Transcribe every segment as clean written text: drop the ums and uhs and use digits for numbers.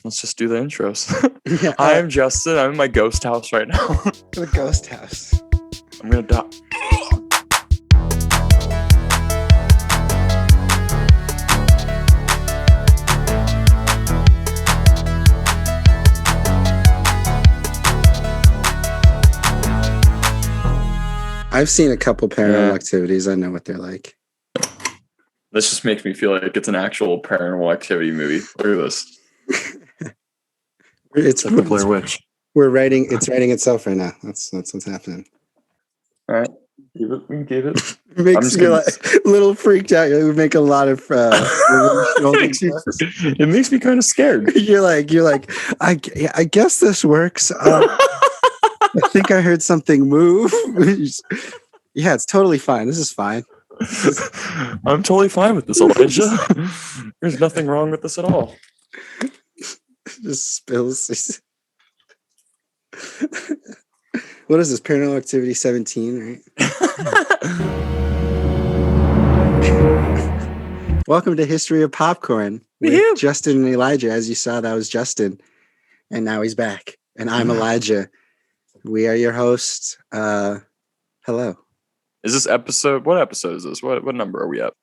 let's just do the intros. Yeah, Hi, I'm Justin. I'm in my ghost house right now. the ghost house. I'm gonna die. I've seen a couple Paranormal Activities. I know what they're like. This just makes me feel like it's an actual Paranormal Activity movie. Look at this. It's like the Blair Witch. It's writing itself right now. That's what's happening. All right, give it. We can give it. It makes me like a little freaked out. You make a lot of. It makes me kind of scared. You're like. I guess this works. I think I heard something move. Yeah, it's totally fine. This is fine. I'm totally fine with this, Elijah. There's nothing wrong with this at all. Just spills. What is this? Paranormal Activity 17, right? Welcome to History of Popcorn with Justin and Elijah. As you saw, that was Justin. And now he's back. And I'm Elijah. We are your hosts. Hello. Is this episode? What episode is this? What number are we at?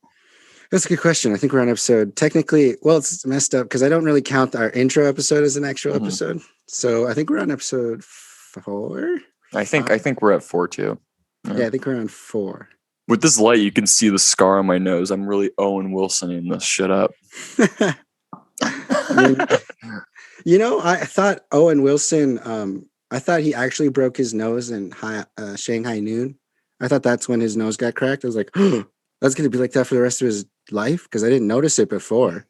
That's a good question. I think we're on episode. Technically, well, it's messed up because I don't really count our intro episode as an actual episode. So I think we're on episode 4. I think we're at 4 too. Yeah, I think we're on 4. With this light, you can see the scar on my nose. I'm really Owen Wilsoning this shit up. I thought Owen Wilson. I thought he actually broke his nose in Shanghai Noon. I thought that's when his nose got cracked. I was like, oh, that's going to be like that for the rest of his life because I didn't notice it before.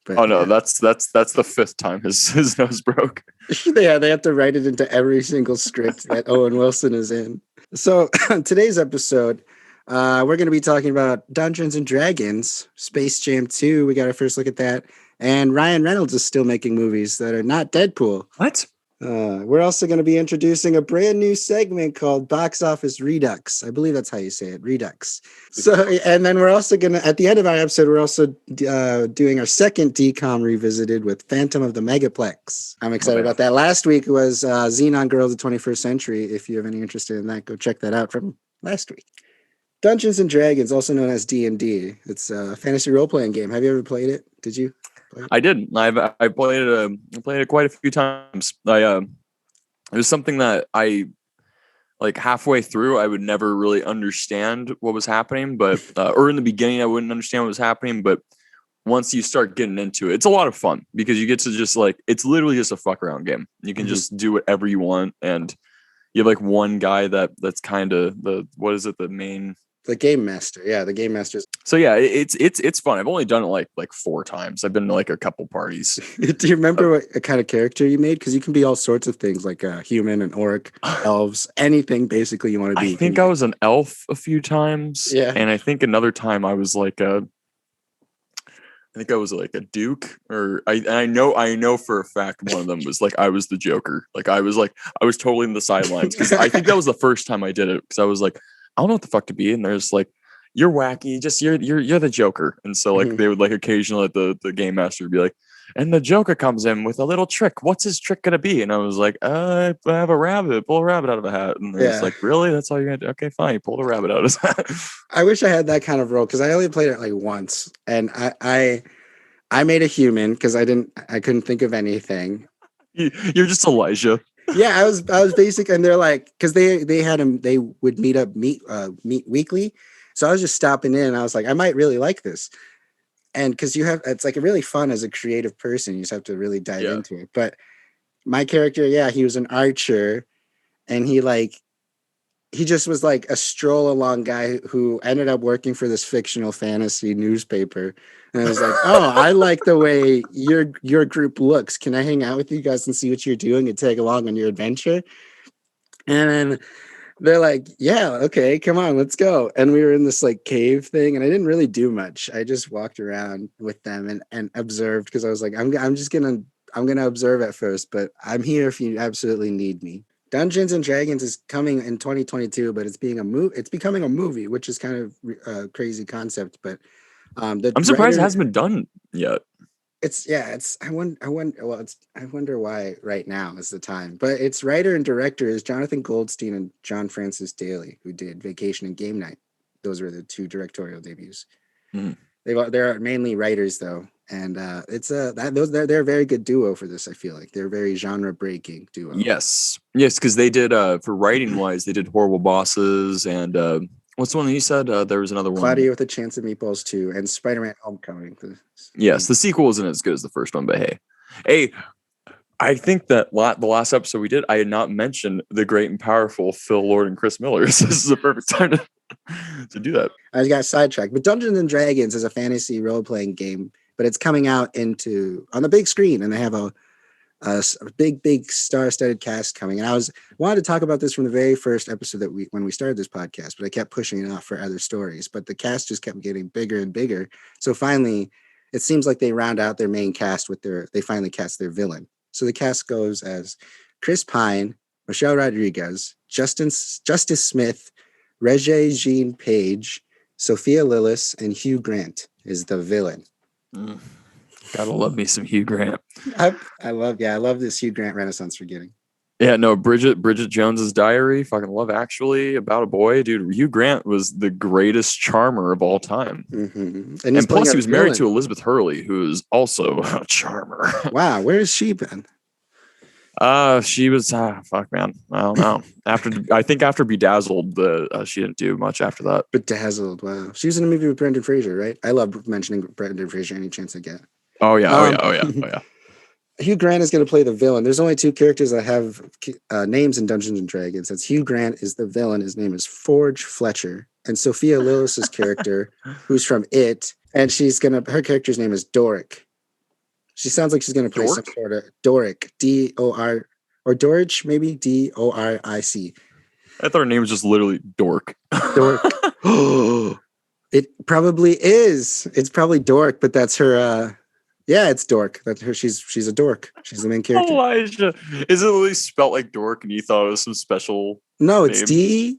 But, oh no, that's the 5th time his nose broke. Yeah, they have to write it into every single script that Owen Wilson is in. So today's episode, we're going to be talking about Dungeons and Dragons, Space Jam 2. We got our first look at that. And Ryan Reynolds is still making movies that are not Deadpool. What? We're also going to be introducing a brand new segment called Box Office Redux. I believe that's how you say it, Redux. So, and then we're also going to, at the end of our episode, we're also doing our second DCOM revisited with Phantom of the Megaplex. I'm excited about that. Last week was Xenon Girls of the 21st Century. If you have any interest in that, go check that out from last week. Dungeons and Dragons, also known as D&D. It's a fantasy role-playing game. Have you ever played it? Did you? I didn't. I played it quite a few times. It was something that I like halfway through. I would never really understand what was happening, but or in the beginning I wouldn't understand what was happening. But once you start getting into it, it's a lot of fun because you get to just it's literally just a fuck around game. You can just do whatever you want, and you have like one guy that's kind of the main. The game master. Yeah, the game master. So yeah, it's fun. I've only done it like 4 times. I've been to like a couple parties. Do you remember what kind of character you made? Because you can be all sorts of things, like a human, an orc, elves, anything basically you want to be. I think I was an elf a few times. Yeah. And I think another time I was like I was a duke, or I know for a fact one of them was like I was the Joker. Like I was totally in the sidelines because I think that was the first time I did it because I was like, I don't know what the fuck to be, and there's like, you're wacky, just you're the Joker, and so like they would like occasionally the game master would be like, and the Joker comes in with a little trick. What's his trick gonna be? And I was like, I have a rabbit. Pull a rabbit out of a hat, and they're just like, really? That's all you're gonna do? Okay, fine. You pulled a rabbit out of his hat. I wish I had that kind of role because I only played it like once, and I made a human because I couldn't think of anything. You're just Elijah. Yeah, I was basic, and they're like, because they had him, they would meet weekly, so I was just stopping in, and I was like, I might really like this, and because it's like really fun as a creative person, you just have to really dive into it. But my character, he was an archer, and he just was like a stroll along guy who ended up working for this fictional fantasy newspaper. And I was like, oh, I like the way your group looks. Can I hang out with you guys and see what you're doing and tag along on your adventure? And then they're like, yeah, okay, come on, let's go. And we were in this like cave thing, and I didn't really do much. I just walked around with them and observed because I was like, I'm gonna observe at first, but I'm here if you absolutely need me. Dungeons and Dragons is coming in 2022, but it's becoming a movie, which is kind of a crazy concept. But I'm surprised it hasn't been done yet. I wonder why right now is the time. But its writer and director is Jonathan Goldstein and John Francis Daly, who did Vacation and Game Night. Those were the two directorial debuts. Mhm. They're mainly writers though, and they're a very good duo for this. I feel like they're a very genre breaking duo. Yes, because they did for writing wise, they did Horrible Bosses and what's the one that you said? There was another one. Cloudy with a Chance of Meatballs 2 and Spider-Man Homecoming. Yes, the sequel isn't as good as the first one, but hey, I think that the last episode we did, I had not mentioned the great and powerful Phil Lord and Chris Miller. So this is a perfect time to do that. I got sidetracked, but Dungeons and Dragons is a fantasy role-playing game, but it's coming out on the big screen, and they have a big star-studded cast coming. And I wanted to talk about this from the very first episode when we started this podcast, but I kept pushing it off for other stories. But the cast just kept getting bigger and bigger. So finally, it seems like they round out their main cast they finally cast their villain. So the cast goes as Chris Pine, Michelle Rodriguez, Justice Smith, Regé-Jean Page, Sophia Lillis, and Hugh Grant is the villain. Gotta love me some Hugh Grant. I love this Hugh Grant renaissance we're getting. Yeah, no, Bridget Jones's Diary, fucking Love Actually, About a Boy, dude. Hugh Grant was the greatest charmer of all time, and plus he was married to Elizabeth Hurley, who is also a charmer. Wow, where has she been? She was fuck man, I don't know. After Bedazzled, she didn't do much after that. Bedazzled, wow. She was in a movie with Brendan Fraser, right? I love mentioning Brendan Fraser any chance I get. Oh yeah. Hugh Grant is going to play the villain. There's only two characters that have names in Dungeons and Dragons. That's Hugh Grant is the villain. His name is Forge Fletcher, and Sophia Lillis's character, who's from It, and her character's name is Doric. She sounds like she's going to play some sort of Doric, D-O-R, or Dorich, maybe D-O-R-I-C. I thought her name was just literally Dork. Dork. It probably is. It's probably Dork, but that's her. Yeah, it's Dork. That's her. She's a dork. She's the main character. Elijah, is it really spelled like Dork, and you thought it was some special? No, it's D-O-R-I-C.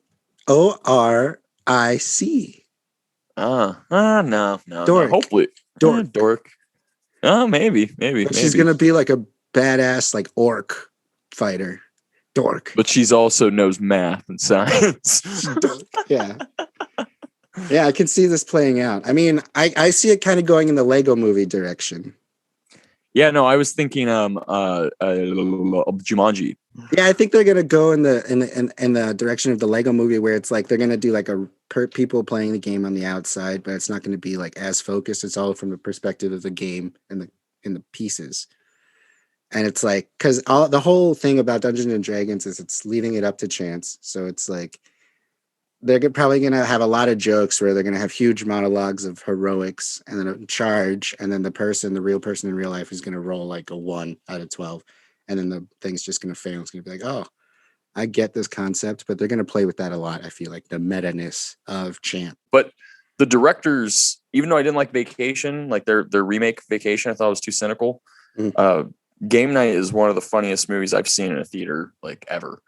No. Dork. No. Hopefully, Dork. Oh, maybe. She's gonna be like a badass, like orc fighter. Dork. But she's also knows math and science. Yeah. Yeah, I can see this playing out. I mean, I see it kind of going in the Lego movie direction. Yeah, no, I was thinking Jumanji. Yeah, I think they're gonna go in the direction of the Lego movie, where it's like they're gonna do like people playing the game on the outside, but it's not gonna be like as focused. It's all from the perspective of the game and the pieces. And it's like, because the whole thing about Dungeons and Dragons is it's leaving it up to chance. So it's like they're probably going to have a lot of jokes where they're going to have huge monologues of heroics and then a charge. And then the real person in real life is going to roll like a 1 out of 12. And then the thing's just going to fail. It's going to be like, oh, I get this concept, but they're going to play with that a lot. I feel like the meta-ness of Champ. But the directors, even though I didn't like Vacation, like their remake Vacation, I thought was too cynical. Game Night is one of the funniest movies I've seen in a theater like ever.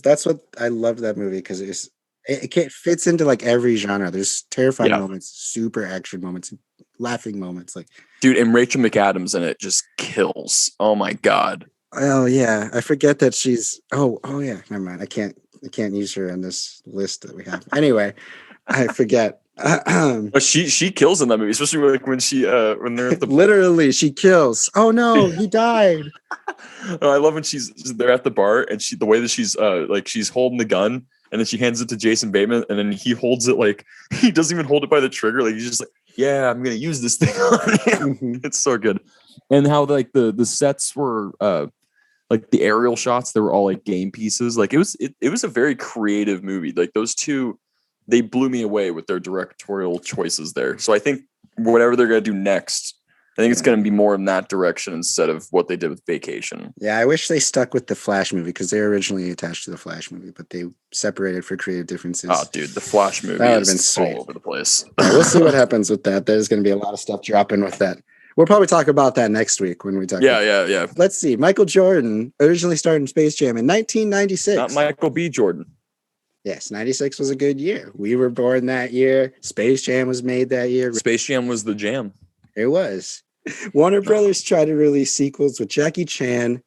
That's what I love that movie, because it fits into like every genre. There's terrifying moments, super action moments, laughing moments, like dude, and Rachel McAdams in it just kills. Oh my god. Oh yeah, I forget that she's. Oh yeah, never mind. I can't use her on this list that we have. Anyway, I forget. But she kills in that movie, especially like when they're at the literally she kills. Oh no, he died. I love when they're at the bar and the way that she's she's holding the gun and then she hands it to Jason Bateman and then he holds it like he doesn't even hold it by the trigger, like he's just like, yeah, I'm gonna use this thing on him. It's so good. And how like the sets were like the aerial shots, they were all like game pieces. Like it was a very creative movie. Like those two, they blew me away with their directorial choices there. So I think whatever they're going to do next, I think it's going to be more in that direction instead of what they did with Vacation. Yeah, I wish they stuck with the Flash movie, because they were originally attached to the Flash movie, but they separated for creative differences. Oh, dude, the Flash movie that would have been sweet. All over the place. Yeah, we'll see what happens with that. There's going to be a lot of stuff dropping with that. We'll probably talk about that next week when we talk. Yeah. Let's see. Michael Jordan originally started in Space Jam in 1996. Not Michael B. Jordan. Yes, 96 was a good year. We were born that year. Space Jam was made that year. Space Jam was the jam. It was. Warner Brothers tried to release sequels with Jackie Chan,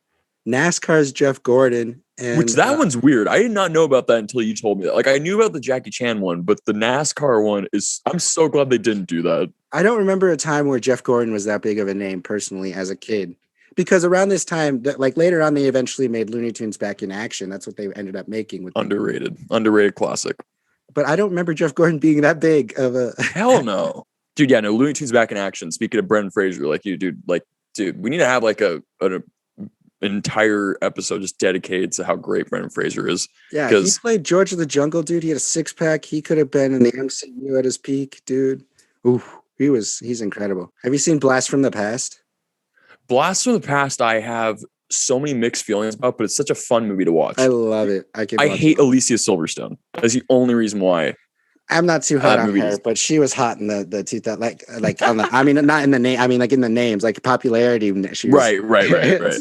NASCAR's Jeff Gordon, and Which that one's weird. I did not know about that until you told me that. Like I knew about the Jackie Chan one, but the NASCAR one is. I'm so glad they didn't do that. I don't remember a time where Jeff Gordon was that big of a name personally as a kid. Because around this time, like later on, they eventually made Looney Tunes Back in Action. That's what they ended up making with Underrated classic. But I don't remember Jeff Gordon being that big of a. Hell no, dude. Yeah, no. Looney Tunes Back in Action. Speaking of Brendan Fraser, like you, dude. Like, dude, we need to have like an entire episode just dedicated to how great Brendan Fraser is. Yeah, he played George of the Jungle, dude. He had a 6-pack. He could have been in the MCU at his peak, dude. Ooh, he's incredible. Have you seen Blast from the Past? Blast from the Past, I have so many mixed feelings about, but it's such a fun movie to watch. I love it. I hate Alicia Silverstone. That's the only reason why. I'm not too hot on her, but she was hot in the 2000, like on the. I mean, not in the name. I mean, like in the names, like popularity. She was, right.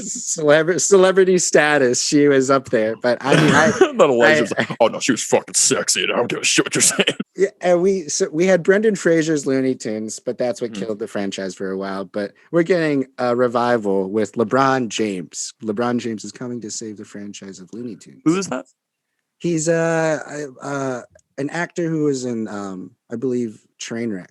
Celebrity status. She was up there, but I mean, not Elijah's like, oh no, she was fucking sexy. And I don't give a shit what you're saying. Yeah, and we had Brendan Fraser's Looney Tunes, but that's what killed the franchise for a while. But we're getting a revival with LeBron James. LeBron James is coming to save the franchise of Looney Tunes. Who is that? He's an actor who was in, I believe, Trainwreck.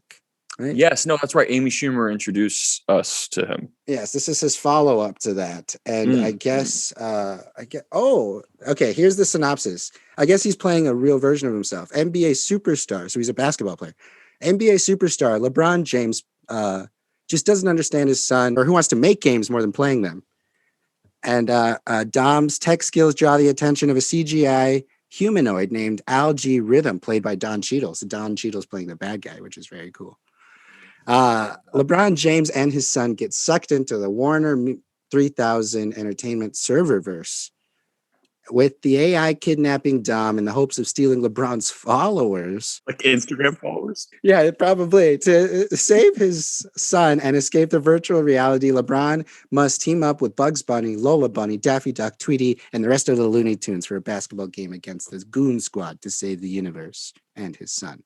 Right? Yes, no, that's right. Amy Schumer introduced us to him. Yes, this is his follow-up to that. And I guess, oh, okay, here's the synopsis. I guess he's playing a real version of himself. NBA superstar, so he's a basketball player. NBA superstar LeBron James just doesn't understand his son, or who wants to make games more than playing them. And Dom's tech skills draw the attention of a CGI humanoid named Algae Rhythm, played by Don Cheadle. So Don Cheadle's playing the bad guy, which is very cool. LeBron James and his son get sucked into the Warner 3000 Entertainment serververse with the AI kidnapping Dom in the hopes of stealing LeBron's followers. Like Instagram followers? Yeah, probably. To save his son and escape the virtual reality, LeBron must team up with Bugs Bunny, Lola Bunny, Daffy Duck, Tweety, and the rest of the Looney Tunes for a basketball game against the Goon Squad to save the universe and his son.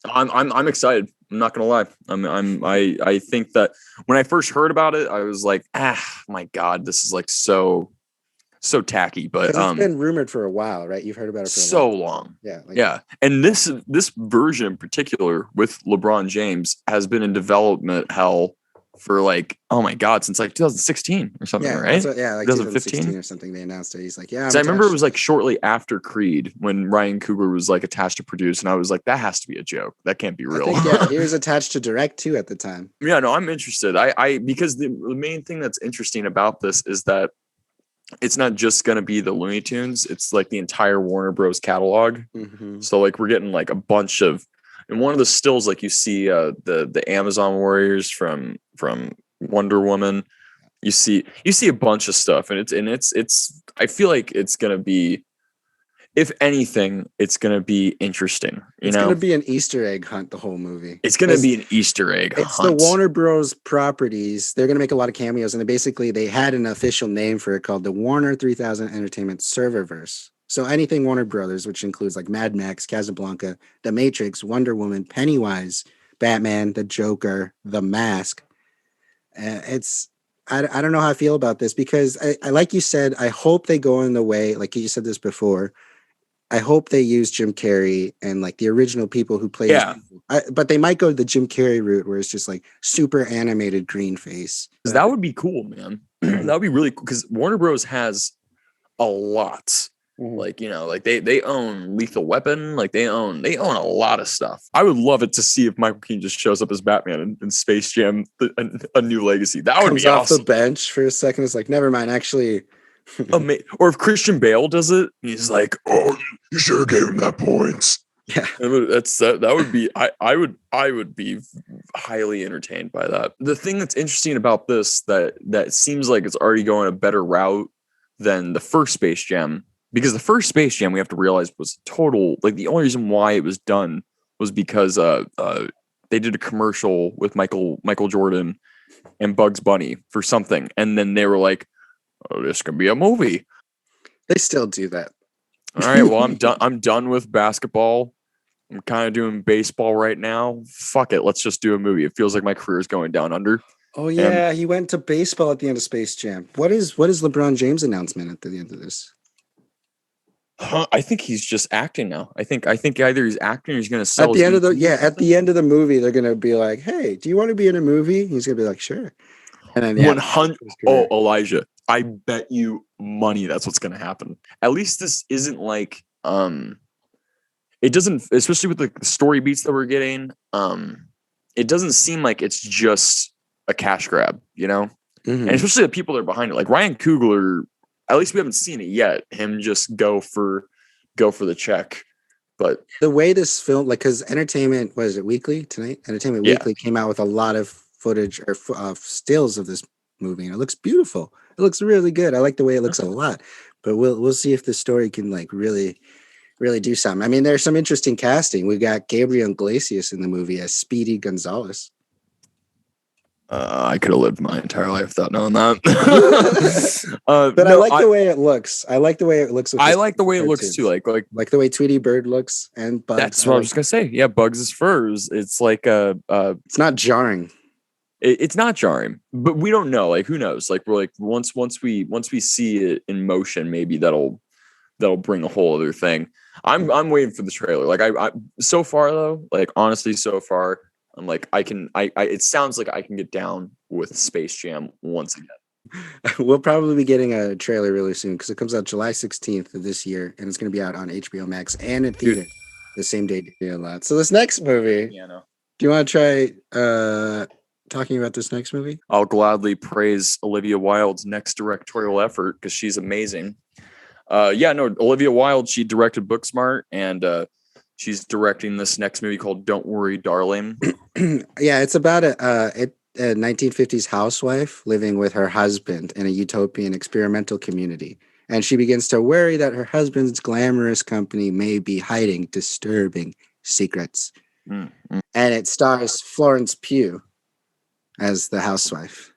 I'm excited. I'm not gonna lie. I think that when I first heard about it, I was like, my God, this is like so tacky. But it's been rumored for a while, right? You've heard about it for so long. Yeah. Yeah. And this version in particular with LeBron James has been in development hell for like, oh my God, since like 2016 or something, right? Like 2015 or something. They announced it. He's like, yeah. I remember it was like shortly after Creed when Ryan Coogler was like attached to produce, and I was like, that has to be a joke. That can't be real. He was attached to direct too at the time. Yeah, no, I'm interested. I because the main thing that's interesting about this is that it's not just going to be the Looney Tunes. It's like the entire Warner Bros. Catalog. Mm-hmm. So like we're getting like a bunch of. And one of the stills, like you see the Amazon warriors from Wonder Woman, you see a bunch of stuff, and it's I feel like it's gonna be, if anything, it's gonna be interesting. It's gonna be an Easter egg hunt, the whole movie. It's gonna be an Easter egg hunt. It's the Warner Bros. Properties. They're gonna make a lot of cameos, and they had an official name for it called the Warner 3000 Entertainment Serververse. So anything Warner Brothers, which includes like Mad Max, Casablanca, The Matrix, Wonder Woman, Pennywise, Batman, The Joker, The Mask. I don't know how I feel about this because I like you said, I hope they go in the way, like you said this before, I hope they use Jim Carrey and like the original people who played. Yeah. But they might go the Jim Carrey route where it's just like super animated green face. That would be cool, man. That would be really cool because Warner Bros. Has a lot. Like, you know, like they own Lethal Weapon, like they own a lot of stuff. I would love it to see if Michael Keaton just shows up as Batman in Space Jam, a new legacy. That would be awesome. Off the bench for a second. It's like, never mind, actually. Or if Christian Bale does it, he's like, oh, you should have gave him that points. Yeah, that would be. I would be highly entertained by that. The thing that's interesting about this that seems like it's already going a better route than the first Space Jam. Because the first Space Jam, we have to realize, was total. Like the only reason why it was done was because they did a commercial with Michael Jordan and Bugs Bunny for something, and then they were like, "Oh, this can be a movie." They still do that. All right. Well, I'm done. I'm done with basketball. I'm kind of doing baseball right now. Fuck it, let's just do a movie. It feels like my career is going down under. Oh And yeah, he went to baseball at the end of Space Jam. What is LeBron James' announcement at the end of this? I think he's just acting now. I think either he's acting or he's going to sell At the his end of ETs. at the end of the movie, they're gonna be like, "Hey, do you want to be in a movie?" He's gonna be like, "Sure." And then 100. Oh, Elijah, I bet you money that's what's going to happen. At least this isn't like it doesn't, especially with the story beats that we're getting. It doesn't seem like it's just a cash grab, and especially the people that are behind it, like Ryan Coogler. At least we haven't seen it yet. Him just go for the check. But the way this film, like, because Entertainment, was it Weekly tonight? Entertainment Weekly came out with a lot of footage or stills of this movie, and it looks beautiful. It looks really good. I like the way it looks a lot. But we'll see if the story can like really do something. I mean, there's some interesting casting. We've got Gabriel Iglesias in the movie as Speedy Gonzalez. I could have lived my entire life without knowing that. But no, I like the way it looks. I like the way it looks. I like the way it looks too. Like the way Tweety Bird looks and Bugs. That's what I was gonna say. Yeah, Bugs' furs. It's like it's not jarring. It's not jarring, but we don't know. Like, who knows? Like, we're like once we see it in motion, maybe that'll bring a whole other thing. I'm waiting for the trailer. Like, I so far though, like honestly, so far. I'm like, it sounds like I can get down with Space Jam once again. We'll probably be getting a trailer really soon because it comes out July 16th of this year, and it's going to be out on HBO Max and in theater the same day. So this next movie, do you want to try talking about this next movie? I'll gladly praise Olivia Wilde's next directorial effort because she's amazing. Olivia Wilde, she directed Booksmart, and she's directing this next movie called Don't Worry, Darling. Yeah, it's about a 1950s housewife living with her husband in a utopian experimental community. And she begins to worry that her husband's glamorous company may be hiding disturbing secrets. Mm-hmm. And it stars Florence Pugh as the housewife.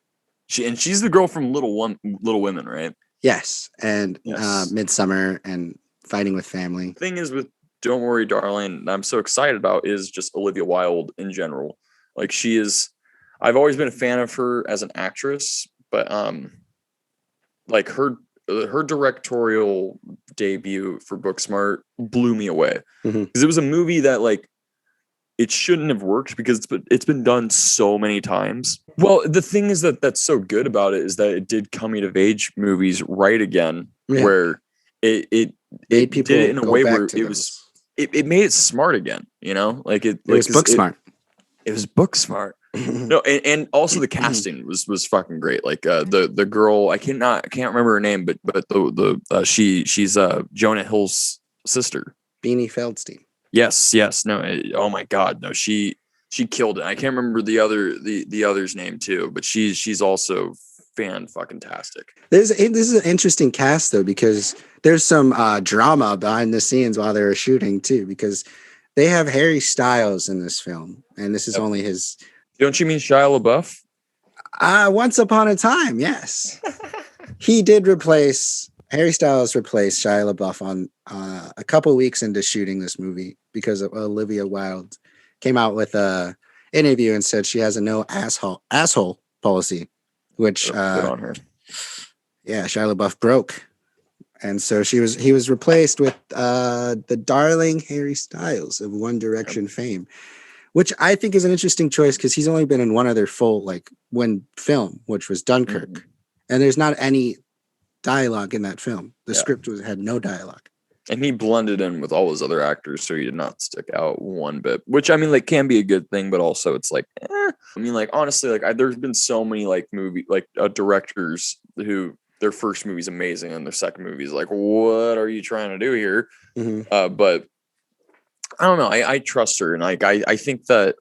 She's the girl from Little Women, right? Yes, and Midsummer and Fighting with Family. Thing is with Don't Worry, Darling, I'm so excited about is just Olivia Wilde in general. Like, she is, I've always been a fan of her as an actress, but like her directorial debut for Booksmart blew me away because it was a movie that like it shouldn't have worked because it's been done so many times. Well, the thing is that's so good about it is that it did coming of age movies right again, where it did it in a way where it was. It made it smart again, like it was Booksmart. It was Booksmart. No, and also the casting was fucking great. Like the girl, I can't remember her name, but she's Jonah Hill's sister, Beanie Feldstein. Yes, no, oh my god, no, she killed it. I can't remember the other's name too, but she's also fan-fucking-tastic. This is an interesting cast though, because there's some drama behind the scenes while they were shooting too, because they have Harry Styles in this film, and this is only his. Don't you mean Shia LaBeouf? Once upon a time, yes. He did Harry Styles replaced Shia LaBeouf on a couple weeks into shooting this movie because Olivia Wilde came out with a interview and said she has a no asshole policy, which good on her. Yeah, Shia LaBeouf broke. And so he was replaced with the darling Harry Styles of One Direction fame, which I think is an interesting choice because he's only been in one other full film, which was Dunkirk, and there's not any dialogue in that film. The script had no dialogue, and he blended in with all his other actors, so he did not stick out one bit. Which I mean, like, can be a good thing, but also it's like, I mean, like, honestly, like, there's been so many directors who. Their first movie's amazing, and their second movie is like, what are you trying to do here? But I don't know. I trust her, and like I think that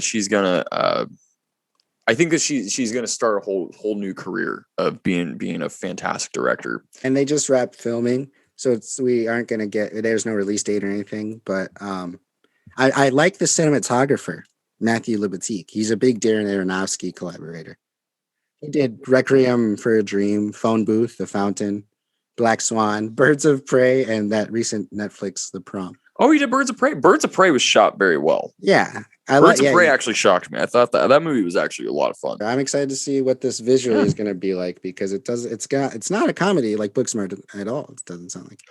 she's gonna. I think that she's gonna start a whole new career of being a fantastic director. And they just wrapped filming, so we aren't gonna get. There's no release date or anything, but I like the cinematographer Matthew Libatique. He's a big Darren Aronofsky collaborator. He did Requiem for a Dream, Phone Booth, The Fountain, Black Swan, Birds of Prey, and that recent Netflix The Prom. Oh, he did Birds of Prey. Birds of Prey was shot very well. Yeah. Birds of Prey actually shocked me. I thought that movie was actually a lot of fun. I'm excited to see what this visually is going to be like, because it's not a comedy like Booksmart at all. It doesn't sound like.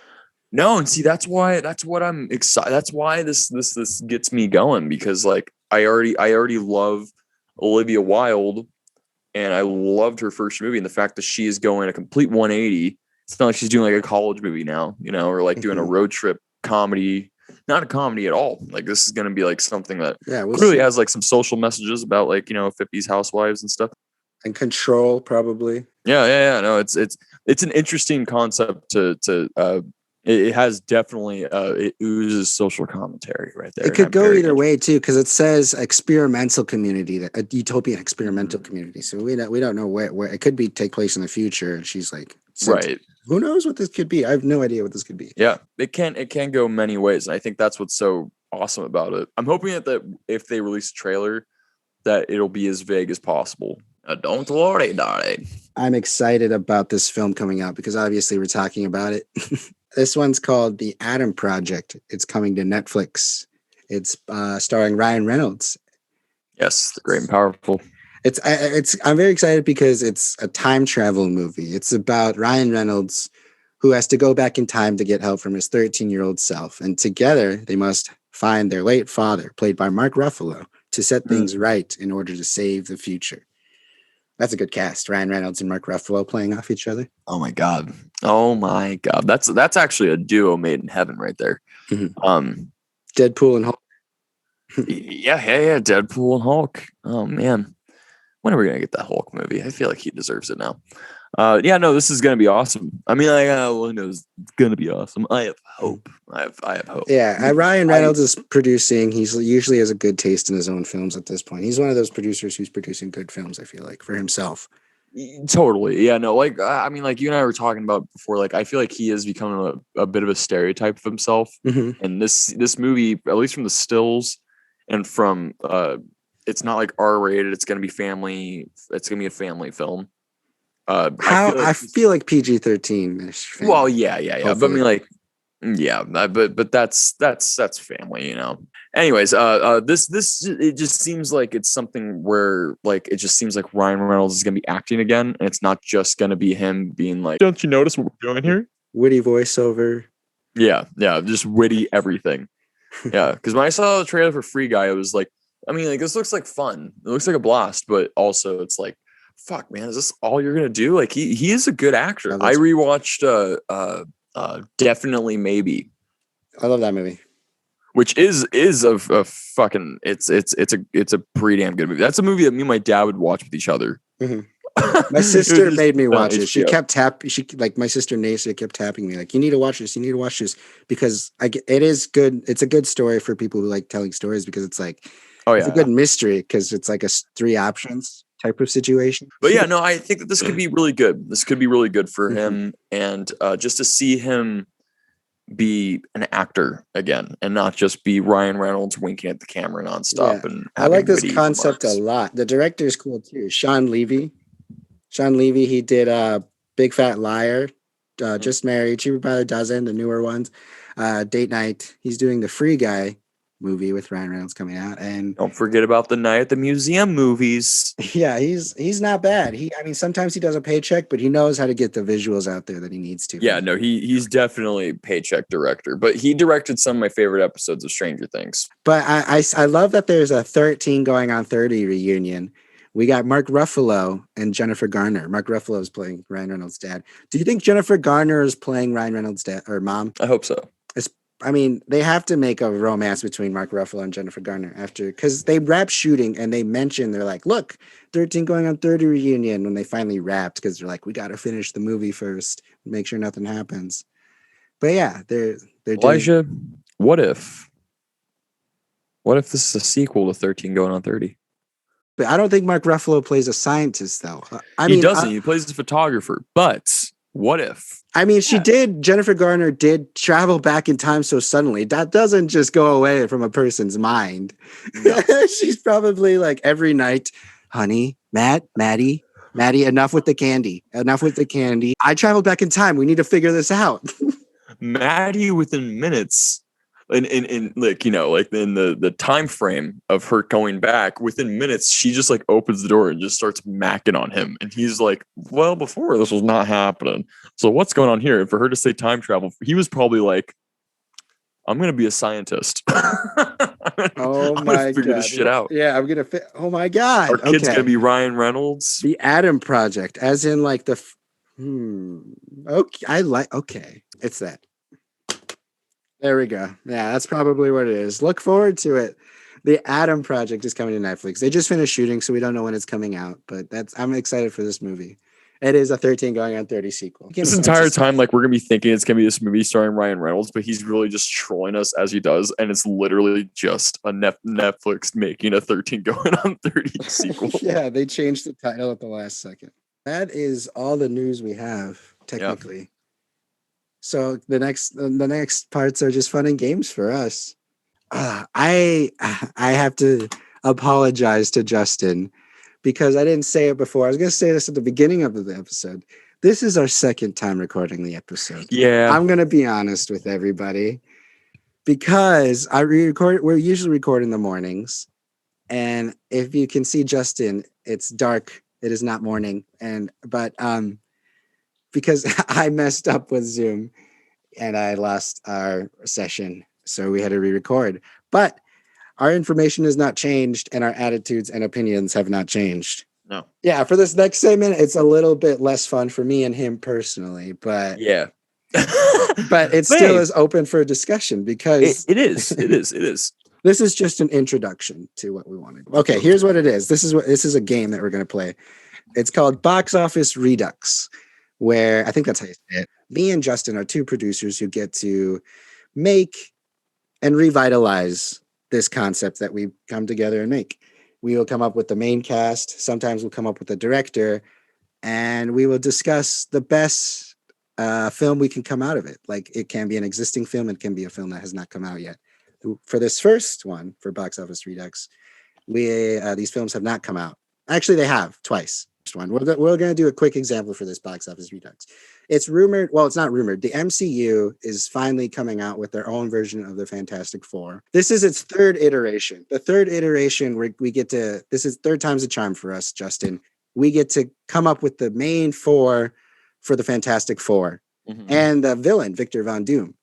No, and see, that's what I'm excited. That's why this gets me going, because like I already love Olivia Wilde, and I loved her first movie, and the fact that she is going a complete 180. It's not like she's doing like a college movie now, or like doing a road trip comedy. Not a comedy at all. Like, this is going to be like something that really has like some social messages about like 50s housewives and stuff. And Control, probably. Yeah. No, it's an interesting concept to it has definitely it oozes social commentary right there. It could go either way too, because it says experimental community, a utopian experimental community. So we don't know where it could take place in the future. And she's like, right. Who knows what this could be? I have no idea what this could be. Yeah, it can go many ways, and I think that's what's so awesome about it. I'm hoping that if they release a trailer, that it'll be as vague as possible. Don't worry, darling. I'm excited about this film coming out because obviously we're talking about it. This one's called The Adam Project. It's coming to Netflix. It's starring Ryan Reynolds. Yes, the great and powerful. I'm very excited because it's a time travel movie. It's about Ryan Reynolds, who has to go back in time to get help from his 13-year-old self. And together they must find their late father, played by Mark Ruffalo, to set things right in order to save the future. That's a good cast. Ryan Reynolds and Mark Ruffalo playing off each other. Oh my God. That's actually a duo made in heaven right there. Mm-hmm. Deadpool and Hulk. Yeah. Deadpool and Hulk. Oh man. When are we gonna get that Hulk movie? I feel like he deserves it now. This is gonna be awesome. I mean, who knows? It's gonna be awesome. I have hope. I have hope. Yeah, Ryan Reynolds is producing. He's usually has a good taste in his own films at this point. He's one of those producers who's producing good films, I feel like, for himself. Totally. Yeah, no, like I mean, like you and I were talking about before, like I feel like he is becoming a bit of a stereotype of himself. Mm-hmm. And this movie, at least from the stills and from it's not like R-rated. It's gonna be family. It's gonna be a family film. I feel like PG-13. Well, yeah. Hopefully. But I mean, like, yeah, but that's family, Anyways, this it just seems like it's something where like it just seems like Ryan Reynolds is gonna be acting again, and it's not just gonna be him being like, "Don't you notice what we're doing here?" Witty voiceover. Yeah, just witty everything. Yeah, because when I saw the trailer for Free Guy, it was like, I mean, like this looks like fun. It looks like a blast, but also it's like, fuck, man, is this all you're gonna do? Like he is a good actor. I rewatched Definitely Maybe. I love that movie. Which is a fucking it's a pretty damn good movie. That's a movie that me and my dad would watch with each other. Mm-hmm. My sister made me watch it. She kept tapping. My sister Nasia kept tapping me like, "You need to watch this. You need to watch this," because it is good. It's a good story for people who like telling stories, because it's like, it's a good mystery, because it's like a 3 options type of situation. But yeah, no, I think that this could be really good. This could be really good for him, and just to see him be an actor again and not just be Ryan Reynolds winking at the camera nonstop. Yeah. And I like this concept a lot. The director is cool too. Sean Levy, he did Big Fat Liar, Just Married, Cheaper by the Dozen, the newer ones, Date Night. He's doing the Free Guy movie with Ryan Reynolds coming out, and don't forget about the Night at the Museum movies. Yeah, he's not bad. Sometimes he does a paycheck, but he knows how to get the visuals out there that he needs to. Yeah, no, he's definitely a paycheck director, but he directed some of my favorite episodes of Stranger Things. But I love that there's a 13 going on 30 reunion. We got Mark Ruffalo and Jennifer Garner. Mark Ruffalo is playing Ryan Reynolds' dad. Do you think Jennifer Garner is playing Ryan Reynolds' dad or mom? I hope so. I mean, they have to make a romance between Mark Ruffalo and Jennifer Garner because they wrap shooting and they mention, they're like, look, 13 going on 30 reunion when they finally wrapped, because they're like, we got to finish the movie first, make sure nothing happens. But yeah, they're Elijah, what if this is a sequel to 13 going on 30? But I don't think Mark Ruffalo plays a scientist though. He doesn't. He plays a photographer, but what if? I mean, Jennifer Garner did travel back in time so suddenly. That doesn't just go away from a person's mind. No. She's probably like every night, honey, Maddie, enough with the candy. I traveled back in time. We need to figure this out. Maddie within minutes in like, you know, like in the time frame of her going back, within minutes she just like opens the door and just starts macking on him, and he's like, well, before this was not happening, so what's going on here? And for her to say time travel, he was probably like, I'm gonna be a scientist. Oh I'm my gonna figure god. this shit out. Yeah, I'm gonna fit. Oh my god. Our kid's gonna be Ryan Reynolds. The Adam Project, as in like the okay, okay. It's that. There we go. Yeah, that's probably what it is. Look forward to it. The Adam Project is coming to Netflix. They just finished shooting, so we don't know when it's coming out, but I'm excited for this movie. It is a 13 going on 30 sequel. This entire time, like, we're gonna be thinking it's gonna be this movie starring Ryan Reynolds, but he's really just trolling us as he does, and it's literally just a Netflix making a 13 going on 30 sequel. Yeah, they changed the title at the last second. That is all the news we have, technically. Yeah. So the next parts are just fun and games for us. I have to apologize to Justin because I didn't say it before. I was going to say this at the beginning of the episode. This is our second time recording the episode. Yeah. I'm going to be honest with everybody because we're usually recording in the mornings. And if you can see Justin, it's dark. It is not morning. But because I messed up with Zoom and I lost our session, so we had to re-record. But our information has not changed, and our attitudes and opinions have not changed. No. Yeah, for this next segment, it's a little bit less fun for me and him personally, but yeah. But it still is open for discussion because it is. This is just an introduction to what we wanted. Okay, here's what it is. This is a game that we're going to play. It's called Box Office Redux, where I think that's how you say it. Me and Justin are two producers who get to make and revitalize this concept that we come together and make. We will come up with the main cast. Sometimes we'll come up with the director, and we will discuss the best film we can come out of it. Like, it can be an existing film. It can be a film that has not come out yet. For this first one, for Box Office Redux, these films have not come out. Actually, they have twice. One. We're going to do a quick example for this Box Office Redux. It's rumored. Well, it's not rumored. The MCU is finally coming out with their own version of the Fantastic Four. This is its third iteration. The third iteration, we get to. This is third time's a charm for us, Justin. We get to come up with the main four for the Fantastic Four and the villain, Victor Von Doom.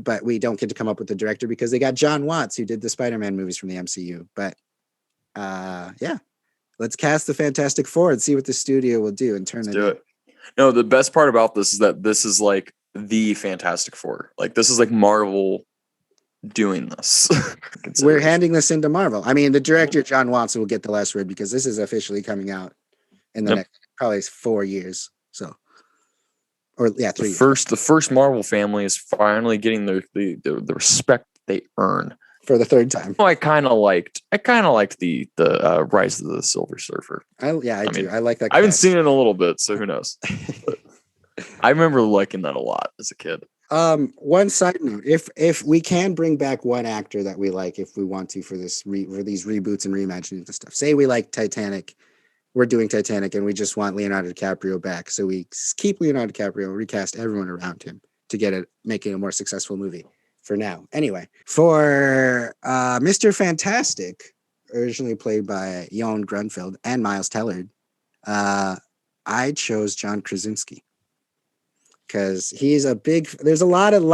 But we don't get to come up with the director because they got John Watts, who did the Spider-Man movies from the MCU. But yeah. Let's cast the Fantastic Four and see what the studio will do and turn it. No, the best part about this is that this is like the Fantastic Four. Like, this is like Marvel doing this. We're handing this into Marvel. I mean, the director, John Watts, will get the last word because this is officially coming out in the next probably 4 years. So, or yeah, 3 years. The first Marvel family is finally getting the respect they earn. For the third time. I kind of liked the Rise of the Silver Surfer. I do. I like that. I haven't seen it in a little bit, so who knows? I remember liking that a lot as a kid. One side note: if we can bring back one actor that we like, if we want to, for this for these reboots and reimaginings and stuff. Say we like Titanic, we're doing Titanic, and we just want Leonardo DiCaprio back. So we keep Leonardo DiCaprio, recast everyone around him to get it, making a more successful movie. For now. Anyway, for Mr. Fantastic, originally played by Jon Grunfeld and Miles Teller, I chose John Krasinski because he's a big. There's a lot of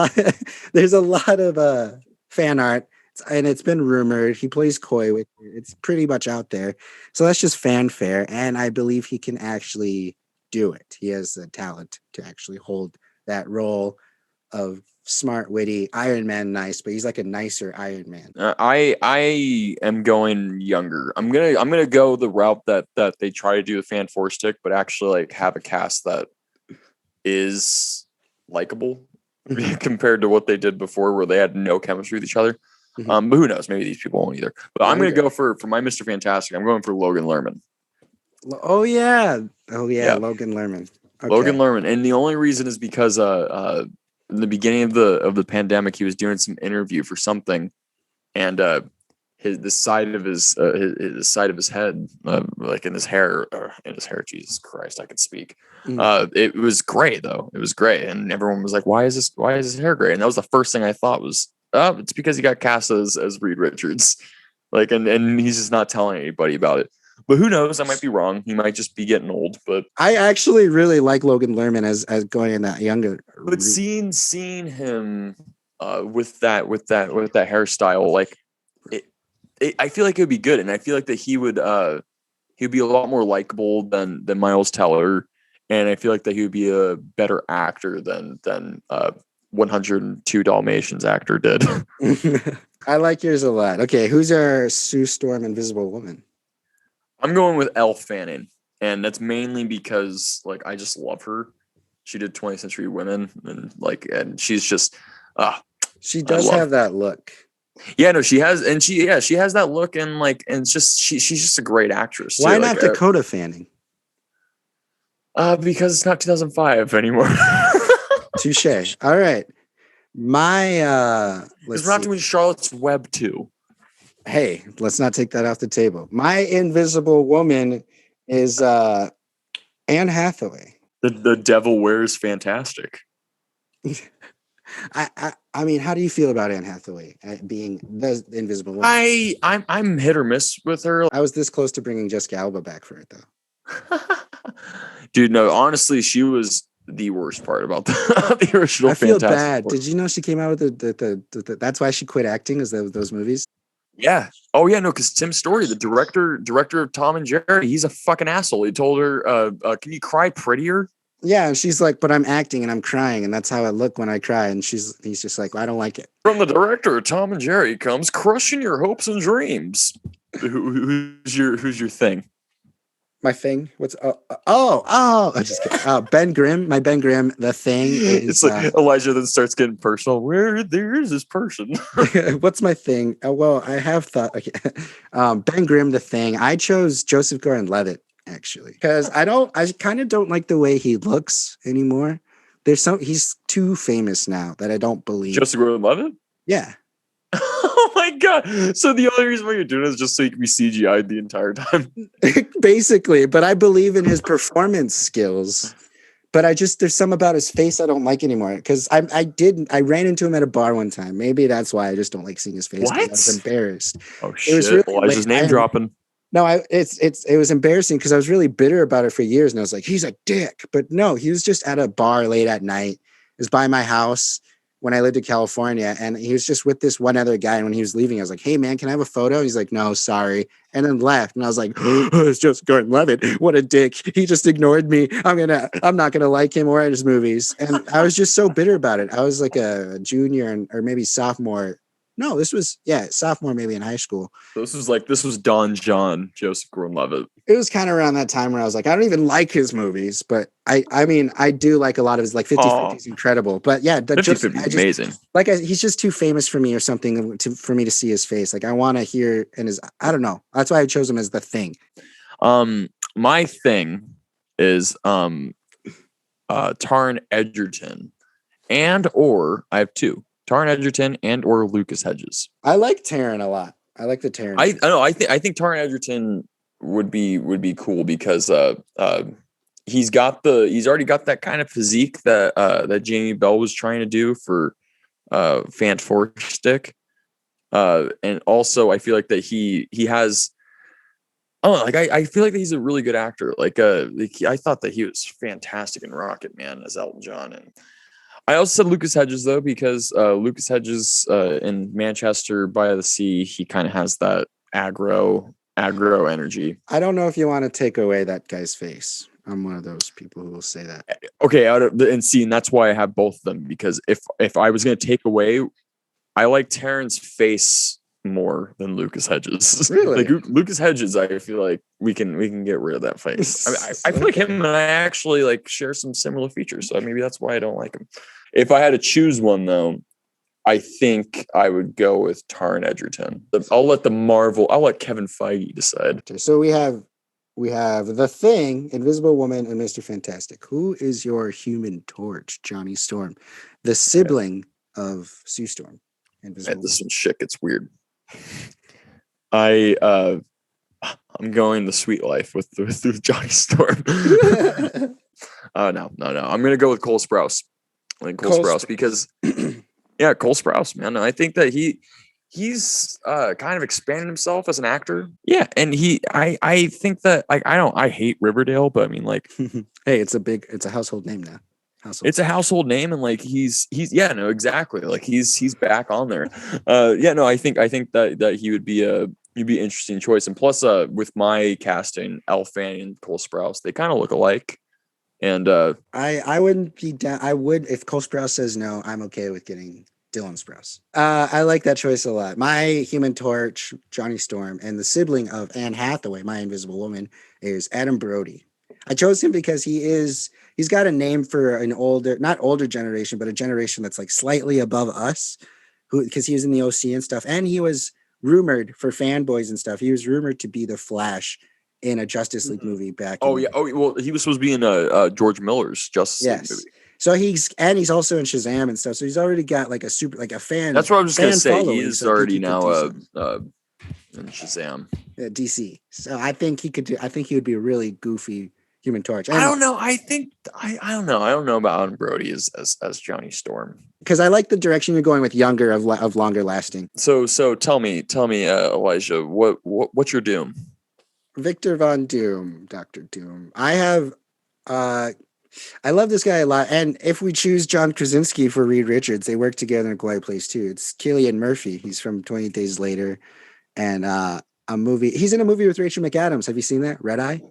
fan art, and it's been rumored he plays Coy. It's pretty much out there, so that's just fanfare, and I believe he can actually do it. He has the talent to actually hold that role of smart, witty Iron Man. Nice, but he's like a nicer Iron Man. I am going younger. I'm gonna go the route that they try to do the fan four stick, but actually like have a cast that is likable compared to what they did before, where they had no chemistry with each other. But who knows? Maybe these people won't either. But I'm gonna go for my Mr. Fantastic. I'm going for Logan Lerman. Oh yeah, Logan Lerman. Okay. Logan Lerman, and the only reason is because in the beginning of the pandemic, he was doing some interview for something, and the side of his head, like in his hair, Jesus Christ, I could speak. It was gray though. It was gray, and everyone was like, "Why is his hair gray?" And that was the first thing I thought was It's because he got cast as Reed Richards, like, and he's just not telling anybody about it. But who knows? I might be wrong. He might just be getting old. But I actually really like Logan Lerman as going in that younger. But seeing him with that hairstyle, like I feel like it would be good, and I feel like that he'd be a lot more likable than Miles Teller, and I feel like that he would be a better actor than 102 Dalmatians actor did. I like yours a lot. Okay, who's our Sue Storm Invisible Woman? I'm going with Elle Fanning, and that's mainly because like I just love her. She did 20th Century Women, and she's just she does have that look. Yeah, no, she has that look, and it's just she's just a great actress. Why not Dakota Fanning? Because it's not 2005 anymore. Touche. All right. Because we're not doing Charlotte's Web too. Hey, let's not take that off the table. My Invisible Woman is Anne Hathaway. The Devil Wears Fantastic. I mean, how do you feel about Anne Hathaway being the Invisible Woman? I'm hit or miss with her. I was this close to bringing Jessica Alba back for it though. Dude, no, honestly, she was the worst part about the original. I feel Fantastic bad. Four. Did you know she came out with the that's why she quit acting, is those movies? Yeah. Oh yeah, no, because Tim Story, the director of Tom and Jerry, he's a fucking asshole. He told her, can you cry prettier? Yeah, and she's like, but I'm acting and I'm crying, and that's how I look when I cry. And he's just like, well, I don't like it. From the director of Tom and Jerry comes crushing your hopes and dreams. Who's your thing? My thing? What's I just kidding. Ben Grimm. My Ben Grimm. The Thing. It's like Elijah then starts getting personal. Where there is this person? What's my thing? Well, I have thought. Okay. Ben Grimm. The Thing. I chose Joseph Gordon-Levitt actually because I kind of don't like the way he looks anymore. He's too famous now that I don't believe. Joseph Gordon-Levitt? Yeah. Oh my god! So the only reason why you're doing it is just so you can be CGI'd the entire time. Basically, but I believe in his performance skills. But there's some about his face I don't like anymore. Because I ran into him at a bar one time. Maybe that's why I just don't like seeing his face. What? I was embarrassed. Oh shit! It was really Elijah's name dropping. No, it was embarrassing because I was really bitter about it for years, and I was like, he's a dick. But no, he was just at a bar late at night. It was by my house when I lived in California, and he was just with this one other guy. And when he was leaving, I was like, hey man, can I have a photo? He's like, no, sorry. And then left. And I was like, oh, it's just Gordon-Levitt. What a dick. He just ignored me. I'm not gonna like him or his movies. And I was just so bitter about it. I was like a junior or maybe sophomore. No, this was sophomore maybe in high school. So this was Don John, Joseph Gordon-Levitt. It was kind of around that time where I was like, I don't even like his movies, but I mean, I do like a lot of his, like 50/50 is incredible. But yeah, 50/50 is amazing. He's just too famous for me or something for me to see his face. Like I want to hear I don't know. That's why I chose him as The Thing. My thing is Taron Egerton, or I have two. Taron Egerton and or Lucas Hedges. I like Taron a lot. I like the Taron. I know. I think Taron Egerton would be cool because he's already got that kind of physique that Jamie Bell was trying to do for Fant Four Stick, and also I feel like that he has. Oh, I feel like he's a really good actor. I thought that he was fantastic in Rocket Man as Elton John, and I also said Lucas Hedges though because Lucas Hedges in Manchester by the Sea, he kind of has that aggro energy. I don't know if you want to take away that guy's face. I'm one of those people who will say that. Okay, and that's why I have both of them, because if I was going to take away, I like Taron's face more than Lucas Hedges. Really? Like Lucas Hedges, I feel like we can get rid of that face. I feel like him and I actually like share some similar features, so maybe that's why I don't like him. If I had to choose one though, I think I would go with Taron Egerton. I'll let Kevin Feige decide. Okay, so we have The Thing, Invisible Woman, and Mr. Fantastic. Who is your Human Torch, Johnny Storm, the sibling of Sue Storm? Man, this one shit gets weird. I'm going the sweet life with Johnny Storm. No. I'm gonna go with Cole Sprouse. Cole Sprouse because Yeah, Cole Sprouse, man. I think that he's kind of expanded himself as an actor. Yeah, and I think that like I hate Riverdale, but I mean like Hey, it's a household name now. it's a household name, and like he's yeah, no, exactly. Like he's back on there. Yeah, no, I think that he would be he'd be an interesting choice. And plus with my casting, Elle Fanning and Cole Sprouse, they kind of look alike. And I wouldn't be down. I would if Cole Sprouse says no. I'm okay with getting Dylan Sprouse. I like that choice a lot. My Human Torch, Johnny Storm, and the sibling of Anne Hathaway, my Invisible Woman, is Adam Brody. I chose him because he's got a name for an not older generation, but a generation that's like slightly above us, because he was in the OC and stuff, and he was rumored for fanboys and stuff. He was rumored to be the Flash in a Justice League movie back. Oh, well, he was supposed to be in George Miller's Justice League movie. So he's also in Shazam and stuff. So he's already got like a fan. That's what I was just gonna say. He is so already now in Shazam. DC. So I think he would be a really goofy Human Torch. And I don't know. I don't know. I don't know about Adam Brody as Johnny Storm, because I like the direction you're going with younger of longer lasting. So tell me, Elijah, what's your Doom? Victor Von Doom, Dr. Doom. I love this guy a lot. And if we choose John Krasinski for Reed Richards, they work together in Quiet Place too. It's Cillian Murphy. He's from 28 Days Later. And he's in a movie with Rachel McAdams. Have you seen that? Red Eye?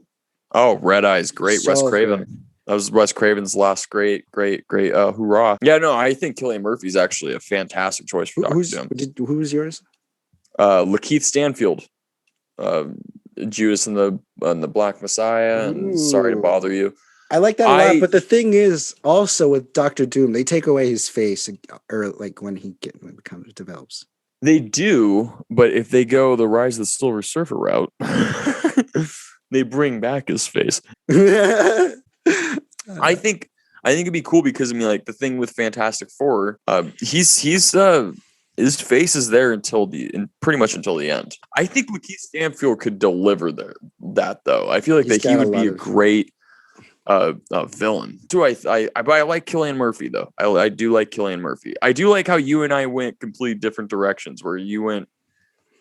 Oh, Red Eye is great. So Wes Craven. good. That was Wes Craven's last great hurrah. Yeah, no, I think Cillian Murphy's actually a fantastic choice for Dr. Doom. Who was yours? Lakeith Stanfield. Judas and the Black Messiah, and Sorry to Bother You. I like that a lot, but the thing is, also with Doctor Doom, they take away his face, or like when develops. They do, but if they go the Rise of the Silver Surfer route, they bring back his face. I think it'd be cool because I mean, like the thing with Fantastic Four, he's his face is there pretty much until the end. I think Lakeith Stanfield could deliver that though. I feel like that he would be a great villain. But I like Cillian Murphy though. I do like Cillian Murphy. I do like how you and I went completely different directions. Where you went,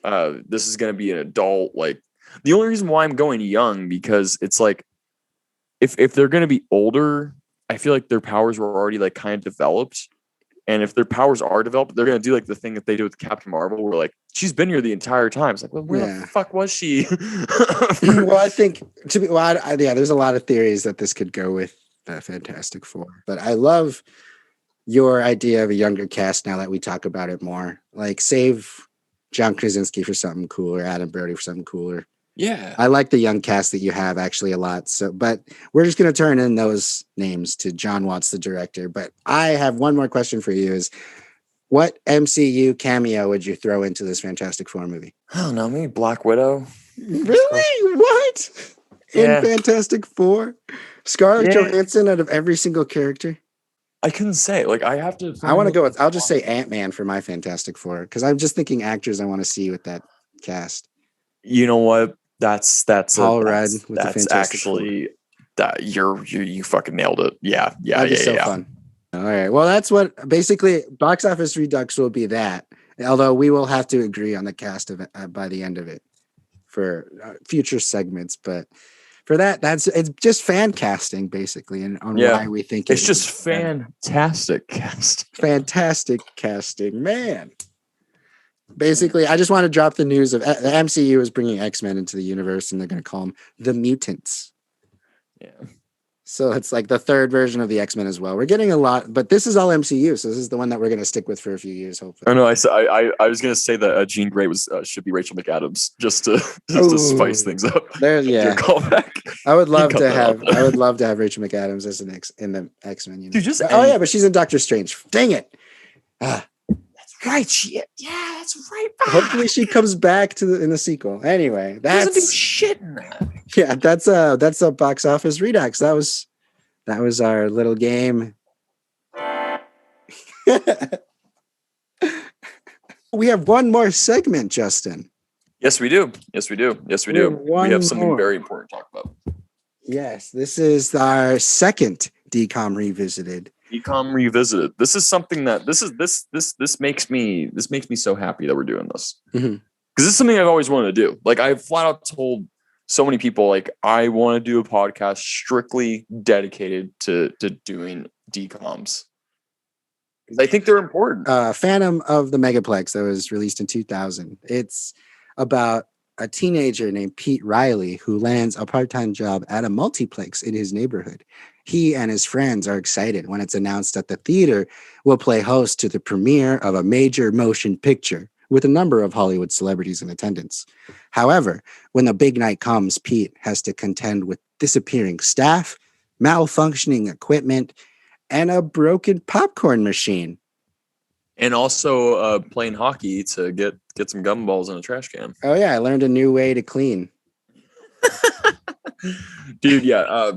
this is going to be an adult. Like the only reason why I'm going young because it's like if they're going to be older, I feel like their powers were already like kind of developed. And if their powers are developed, they're going to do like the thing that they do with Captain Marvel, where like she's been here the entire time. It's like, well, where the fuck was she? Well, I think there's a lot of theories that this could go with Fantastic Four, but I love your idea of a younger cast. Now that we talk about it more, like save John Krasinski for something cooler, Adam Brody for something cooler. Yeah, I like the young cast that you have actually a lot. So, but we're just going to turn in those names to John Watts, the director. But I have one more question for you: is what MCU cameo would you throw into this Fantastic Four movie? I don't know, maybe Black Widow. Really? What? In Fantastic Four, Scarlett Johansson out of every single character. I couldn't say. Like I have to. I want to go with. I'll just say Ant-Man for my Fantastic Four because I'm just thinking actors I want to see with that cast. You know what? That's Paul Rudd with that's the Fantastic actually Four. That you fucking nailed it. Yeah. That'd be so fun. All right. Well, that's what basically Box Office Redux will be that. Although we will have to agree on the cast of it by the end of it for future segments, but for that, it's just fan casting basically, and on why we think it's just fantastic cast. Fantastic casting, man. Basically, I just want to drop the news of the MCU is bringing X-Men into the universe, and they're going to call them the Mutants. Yeah. So it's like the third version of the X-Men as well. We're getting a lot, but this is all MCU, so this is the one that we're going to stick with for a few years, hopefully. Oh no, I was going to say that Jean Grey should be Rachel McAdams just to spice things up. Callback. I would love to have Rachel McAdams as in the X-Men. You know? Dude, but she's in Doctor Strange. Dang it! Right, that's right. Hopefully, she comes back in the sequel. Anyway, doesn't do shit in that. Yeah, that's a Box Office Redux. That was our little game. We have one more segment, Justin. Yes, we do. We have something very important to talk about. Yes, this is our second DCOM Revisited. DCOM Revisited. This is something that this makes me so happy that we're doing this. Mhm. Because this is something I've always wanted to do. Like I've flat out told so many people, like I want to do a podcast strictly dedicated to doing DCOMs. I think they're important. Phantom of the Megaplex that was released in 2000. It's about a teenager named Pete Riley who lands a part-time job at a multiplex in his neighborhood. He and his friends are excited when it's announced that the theater will play host to the premiere of a major motion picture with a number of Hollywood celebrities in attendance. However, when the big night comes, Pete has to contend with disappearing staff, malfunctioning equipment, and a broken popcorn machine. And also playing hockey to get some gumballs in a trash can. Oh yeah, I learned a new way to clean. Dude, yeah.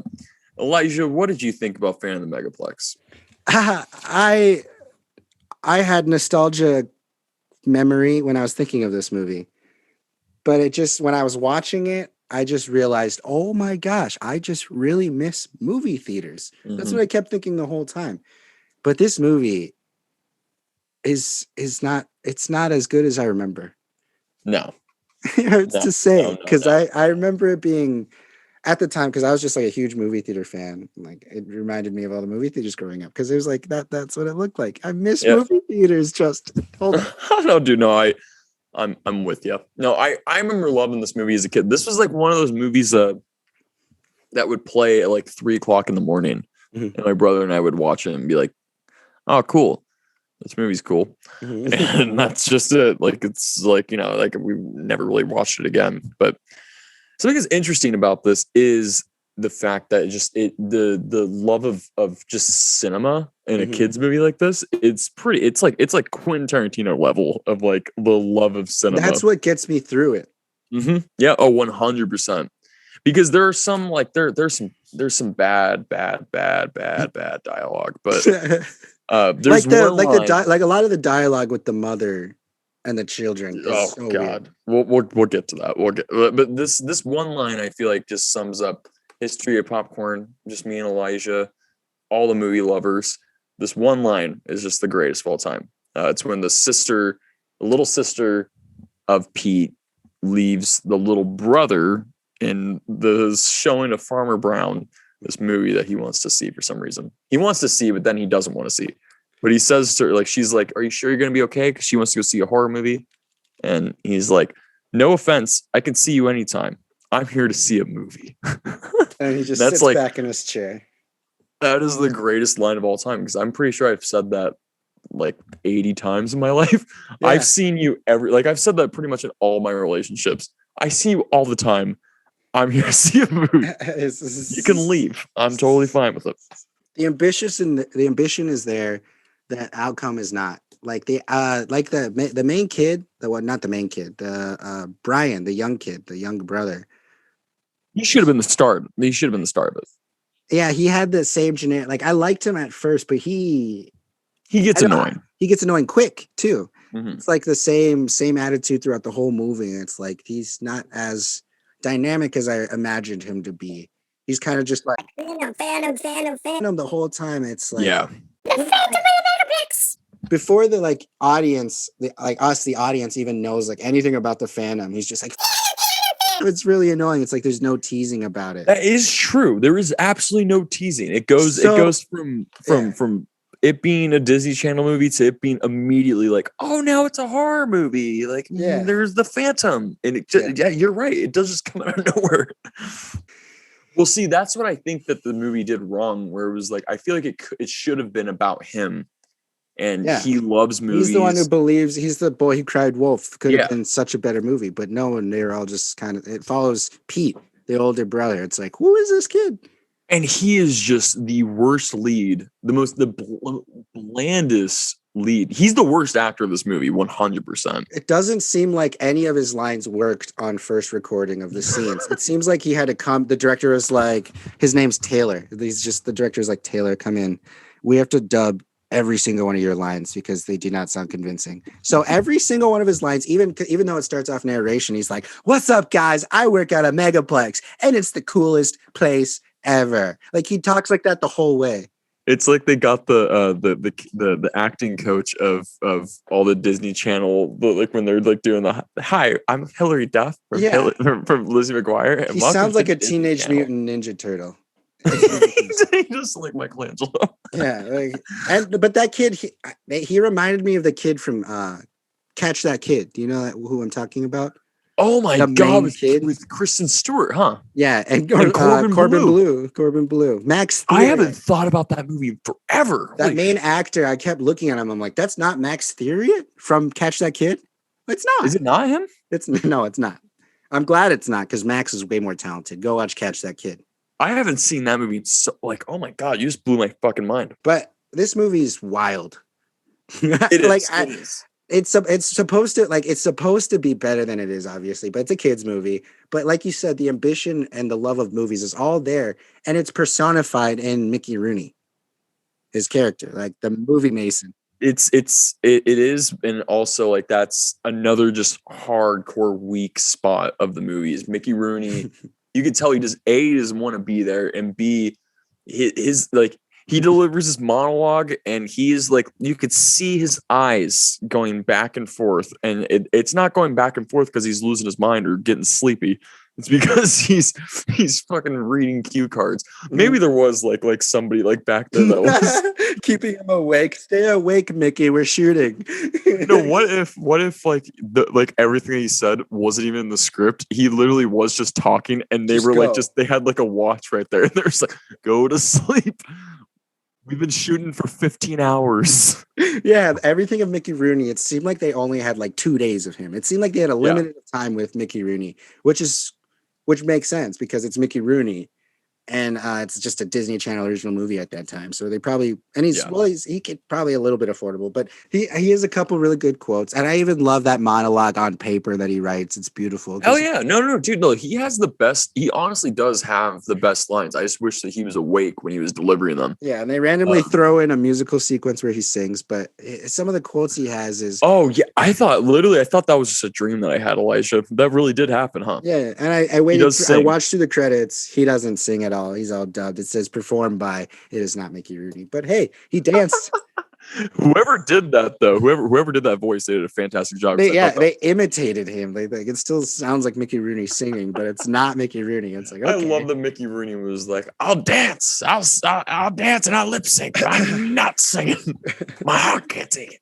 Elijah, what did you think about Phantom of the Megaplex? I had nostalgia memory when I was thinking of this movie. But it just, when I was watching it, I just realized, oh my gosh, I just really miss movie theaters. That's what I kept thinking the whole time. But this movie is not, it's not as good as I remember. No. It hurts to say, because I remember it being at the time, because I was just like a huge movie theater fan. Like it reminded me of all the movie theaters growing up, because it was like that's what it looked like. I miss movie theaters. Just hold on. No, dude, no, I'm with you. No, I remember loving this movie as a kid. This was like one of those movies that would play at like 3:00 in the morning, and my brother and I would watch it and be like, "Oh, cool, this movie's cool," and that's just it. Like it's like, you know, like we never really watched it again. But something that's interesting about this is the fact that the love of just cinema in a kids movie like this, it's like Quentin Tarantino level of like the love of cinema. That's what gets me through it. Yeah. Oh, 100%. Because there are some like there's some bad dialogue, but there's like a lot of the dialogue with the mother and the children. Oh God, we'll get to that. But this one line I feel like just sums up history of popcorn. Just me and Elijah, all the movie lovers. This one line is just the greatest of all time. It's when the little sister of Pete leaves the little brother in the showing of Farmer Brown, this movie that he wants to see for some reason. He wants to see, but then he doesn't want to see. But he says to her, like, she's like, "Are you sure you're going to be okay?" Because she wants to go see a horror movie. And he's like, "No offense, I can see you anytime. I'm here to see a movie." And he just sits back in his chair. That is the greatest line of all time, because I'm pretty sure I've said that like 80 times in my life. Yeah. I've seen you I've said that pretty much in all my relationships. I see you all the time. I'm here to see a movie. You can leave. I'm totally fine with it. The ambition is there. The outcome is not. Like the main kid, not the main kid, the Brian, the young kid, the younger brother. He should have been the start. He should have been the start of it. Yeah, he had the same generic. Like I liked him at first, but he gets annoying. He gets annoying quick too. It's like the same attitude throughout the whole movie. It's like he's not as dynamic as I imagined him to be. He's kind of just like Phantom the whole time. It's like, yeah. Before the like audience, the audience even knows like anything about the Phantom, he's just like, it's really annoying. It's like there's no teasing about it. That is true. There is absolutely no teasing. It goes from it being a Disney Channel movie to it being immediately like, oh, now it's a horror movie. Like, there's the Phantom, and it just, you're right. It does just come out of nowhere. Well, see, that's what I think that the movie did wrong. Where it was like, I feel like it should have been about him. And he loves movies. He's the one who believes he's the boy who cried wolf. Could have been such a better movie, but no, and they're all just kind of, it follows Pete, the older brother. It's like, who is this kid? And he is just the worst lead, the blandest lead. He's the worst actor of this movie, 100%. It doesn't seem like any of his lines worked on first recording of the scenes. It seems like he had to come, the director was like, his name's Taylor. The director's like, "Taylor, come in. We have to dub every single one of your lines because they do not sound convincing." So every single one of his lines, even though it starts off narration, he's like, "What's up, guys? I work at a Megaplex, and it's the coolest place ever." Like he talks like that the whole way. It's like they got the acting coach of all the Disney Channel, like when they're like doing the hi, I'm Hilary Duff from Lizzie McGuire. He sounds like a Teenage Mutant Ninja Turtle. He just like Michelangelo. Yeah, but that kid, he reminded me of the kid from Catch That Kid. Do you know who I'm talking about? Oh my god, with Kristen Stewart, huh? Yeah, and Corbin Blue. Max Thier. I haven't thought about that movie in forever. That main actor, I kept looking at him. I'm like, that's not Max Thier from Catch That Kid? It's not. Is it not him? No, it's not. I'm glad it's not, because Max is way more talented. Go watch Catch That Kid. I haven't seen that movie so oh my god, you just blew my fucking mind. But this movie is wild. It is. It's supposed to be better than it is, obviously, but it's a kid's movie. But like you said, the ambition and the love of movies is all there, and it's personified in Mickey Rooney, his character, like the movie Mason. It is, and also like that's another just hardcore weak spot of the movie is Mickey Rooney. You can tell he doesn't want to be there, and B, his like he delivers his monologue, and he is like you could see his eyes going back and forth, and it's not going back and forth because he's losing his mind or getting sleepy. It's because he's fucking reading cue cards. Maybe there was like somebody like back then that was keeping him awake. Stay awake, Mickey. We're shooting. What if like everything he said wasn't even in the script? He literally was just talking, and they they had like a watch right there, and they're just like, go to sleep. We've been shooting for 15 hours. Yeah, everything of Mickey Rooney, it seemed like they only had like 2 days of him. It seemed like they had a limited time with Mickey Rooney, which makes sense because it's Mickey Rooney, and it's just a Disney Channel original movie at that time. So they probably, and he could probably a little bit affordable, but he has a couple really good quotes, and I even love that monologue on paper that he writes. It's beautiful. Hell yeah, no, dude, no, he has the best. He honestly does have the best lines. I just wish that he was awake when he was delivering them. Yeah, and they randomly throw in a musical sequence where he sings, but some of the quotes he has is. Oh yeah, I thought that was just a dream that I had, Elijah. That really did happen, huh? Yeah, and I waited. I watched through the credits. He doesn't sing at all. He's all dubbed. It says performed by. It is not Mickey Rooney, but hey, he danced. Whoever did that though, whoever did that voice, they did a fantastic job. They imitated him. It still sounds like Mickey Rooney singing, but it's not Mickey Rooney. It's like, okay. I love that Mickey Rooney was like, I'll dance, I'll dance and I'll lip sync, but I'm not singing. My heart can't take it.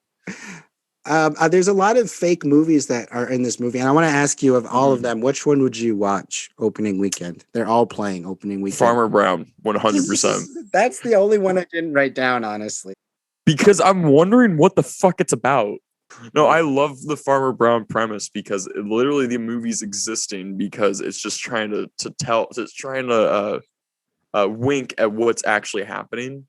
There's a lot of fake movies that are in this movie, and I want to ask you, of all of them, which one would you watch opening weekend? They're all playing opening weekend. Farmer Brown, 100%. That's the only one I didn't write down, honestly. Because I'm wondering what the fuck it's about. No, I love the Farmer Brown premise because literally the movie's existing because it's just trying to wink at what's actually happening.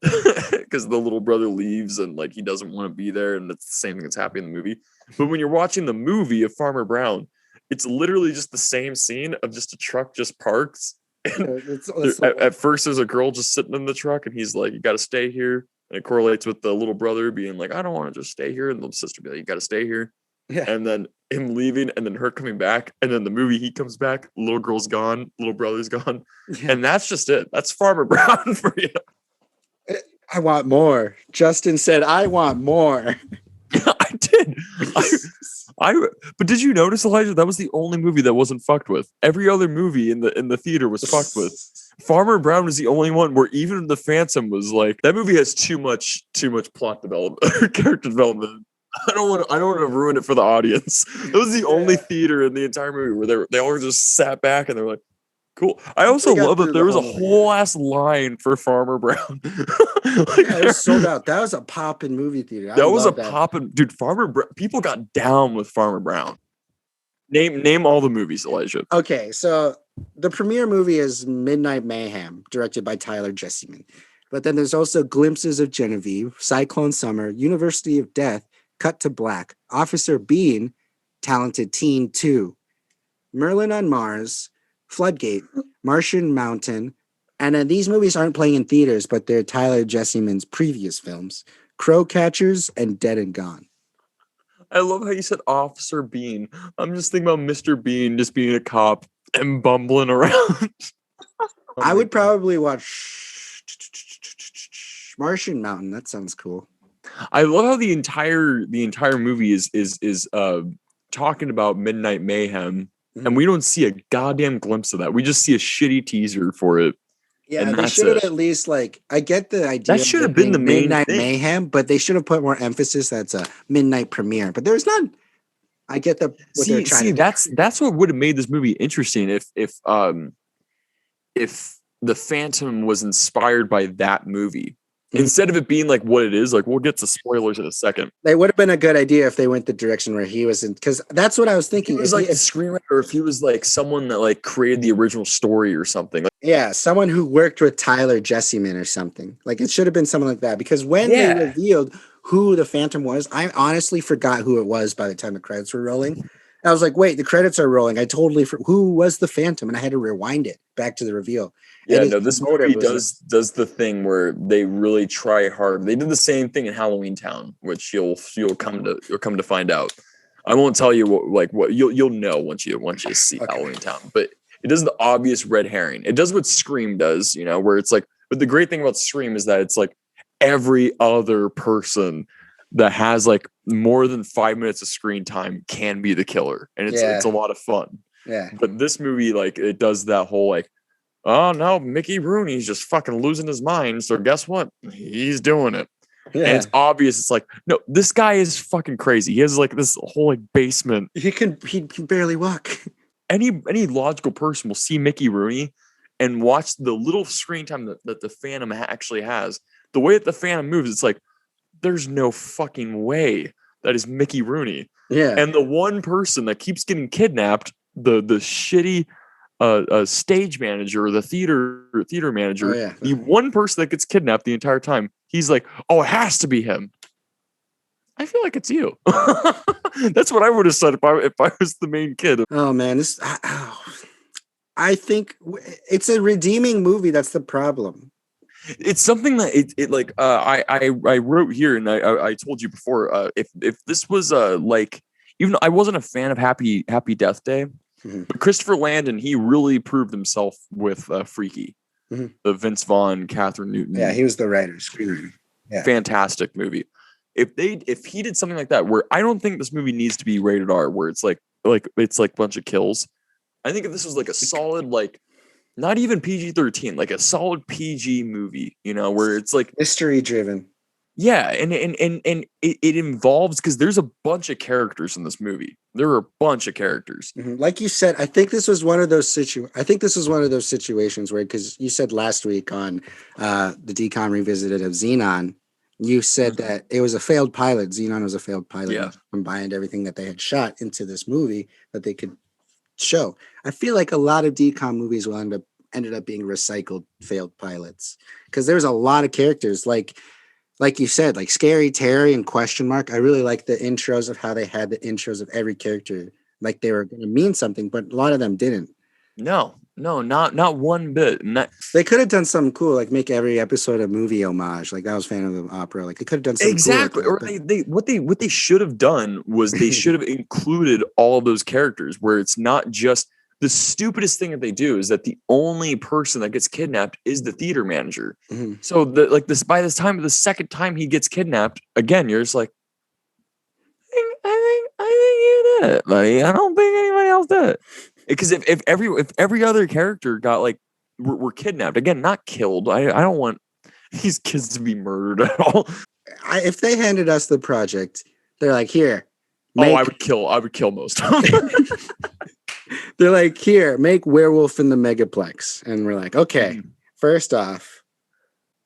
Because the little brother leaves and like he doesn't want to be there, and it's the same thing that's happening in the movie. But when you're watching the movie of Farmer Brown, it's literally just the same scene of just a truck just parks. At first there's a girl just sitting in the truck, and he's like, you got to stay here, and it correlates with the little brother being like, I don't want to just stay here, and the sister be like, you got to stay here. And then him leaving, and then her coming back, and then the movie he comes back, little girl's gone, little brother's gone, and that's just it. That's Farmer Brown for you. I want more. Justin said, I want more. I did. But did you notice, Elijah, that was the only movie that wasn't fucked with? Every other movie in the theater was fucked with. Farmer Brown was the only one where even the Phantom was like, that movie has too much plot development or character development. I don't want to ruin it for the audience. It was the only theater in the entire movie where they all just sat back and they're like, cool. I also love that there was a whole ass line for Farmer Brown. It was sold out. That was a poppin' movie theater. That was a poppin', dude. Farmer Brown. People got down with Farmer Brown. Name all the movies, Elijah. Okay, so the premiere movie is Midnight Mayhem, directed by Tyler Jesseman. But then there's also Glimpses of Genevieve, Cyclone Summer, University of Death, Cut to Black, Officer Bean, Talented Teen 2, Merlin on Mars, Floodgate, Martian Mountain, and then these movies aren't playing in theaters, but they're Tyler Jesseman's previous films, Crow Catchers and Dead and Gone. I love how you said Officer Bean. I'm just thinking about Mr. Bean just being a cop and bumbling around. I would probably watch Martian Mountain. That sounds cool. I love how the entire movie is talking about Midnight Mayhem, and we don't see a goddamn glimpse of that. We just see a shitty teaser for it. Yeah, and they should have at least I get the idea. That should have been the main Midnight thing. Mayhem, but they should have put more emphasis. That's a midnight premiere, but there's none. I get the that's what would have made this movie interesting if the Phantom was inspired by that movie. Instead of it being like what it is, like we'll get to spoilers in a second. It would have been a good idea if they went the direction where he was in, because that's what I was thinking. He was like a screenwriter, or if he was like someone that like created the original story or something. Yeah, someone who worked with Tyler Jesseman or something. Like it should have been someone like that, because when they revealed who the Phantom was, I honestly forgot who it was by the time the credits were rolling. I was like, wait, the credits are rolling. I totally who was the Phantom, and I had to rewind it back to the reveal. Yeah, no, this movie does the thing where they really try hard. They did the same thing in Halloween Town, which you'll come to find out. I won't tell you what you'll know once you see Halloween Town, but it does the obvious red herring. It does what Scream does, where it's like. But the great thing about Scream is that it's like every other person that has like more than 5 minutes of screen time can be the killer, and it's a lot of fun. Yeah, but this movie it does that whole like. Oh no, Mickey Rooney's just fucking losing his mind. So guess what? He's doing it. Yeah. And it's obvious. It's like, no, this guy is fucking crazy. He has like this whole basement. He can barely walk. Any logical person will see Mickey Rooney and watch the little screen time that the Phantom actually has. The way that the Phantom moves, it's like, there's no fucking way that is Mickey Rooney. Yeah. And the one person that keeps getting kidnapped, the shitty a stage manager or the theater manager, the one person that gets kidnapped the entire time, he's like, oh, it has to be him. I feel like it's you. That's what I would have said if I was the main kid. Oh man, I think it's a redeeming movie. That's the problem. It's something that I wrote here, and I told you before, if this was even though I wasn't a fan of Happy Death Day. Mm-hmm. But Christopher Landon, he really proved himself with Freaky, the Vince Vaughn, Catherine Newton. Yeah, he was the screenwriter. Yeah. Fantastic movie. If he did something like that, where I don't think this movie needs to be rated R, where it's like it's like a bunch of kills. I think if this was like a solid not even PG-13, like a solid PG movie, where it's like mystery driven. Yeah, and it involves, because there's a bunch of characters in this movie. There are a bunch of characters. Mm-hmm. Like you said, I think this was one of those situations where, because you said last week on the DCOM Revisited of Xenon, you said that it was a failed pilot. Xenon was a failed pilot. Yeah. Combined everything that they had shot into this movie that they could show. I feel like a lot of DCOM movies will ended up being recycled failed pilots, because there's a lot of characters like you said, like Scary Terry and Question Mark. I really like the intros of how they had the intros of every character, like they were going to mean something, but a lot of them didn't. No, not one bit. They could have done something cool, like make every episode a movie homage. Like I was Phantom of the Opera. Like they could have done something exactly. cool Or what they should have done was they should have included all of those characters, where it's not just. The stupidest thing that they do is that the only person that gets kidnapped is the theater manager. Mm-hmm. So by this time, the second time he gets kidnapped, again, you're just like, I think you did it, buddy. I don't think anybody else did it. Because if every other character got were kidnapped, again, not killed. I don't want these kids to be murdered at all. If they handed us the project, they're like, here. I would kill most of them. They're like, here, make Werewolf in the Megaplex. And we're like, okay, first off.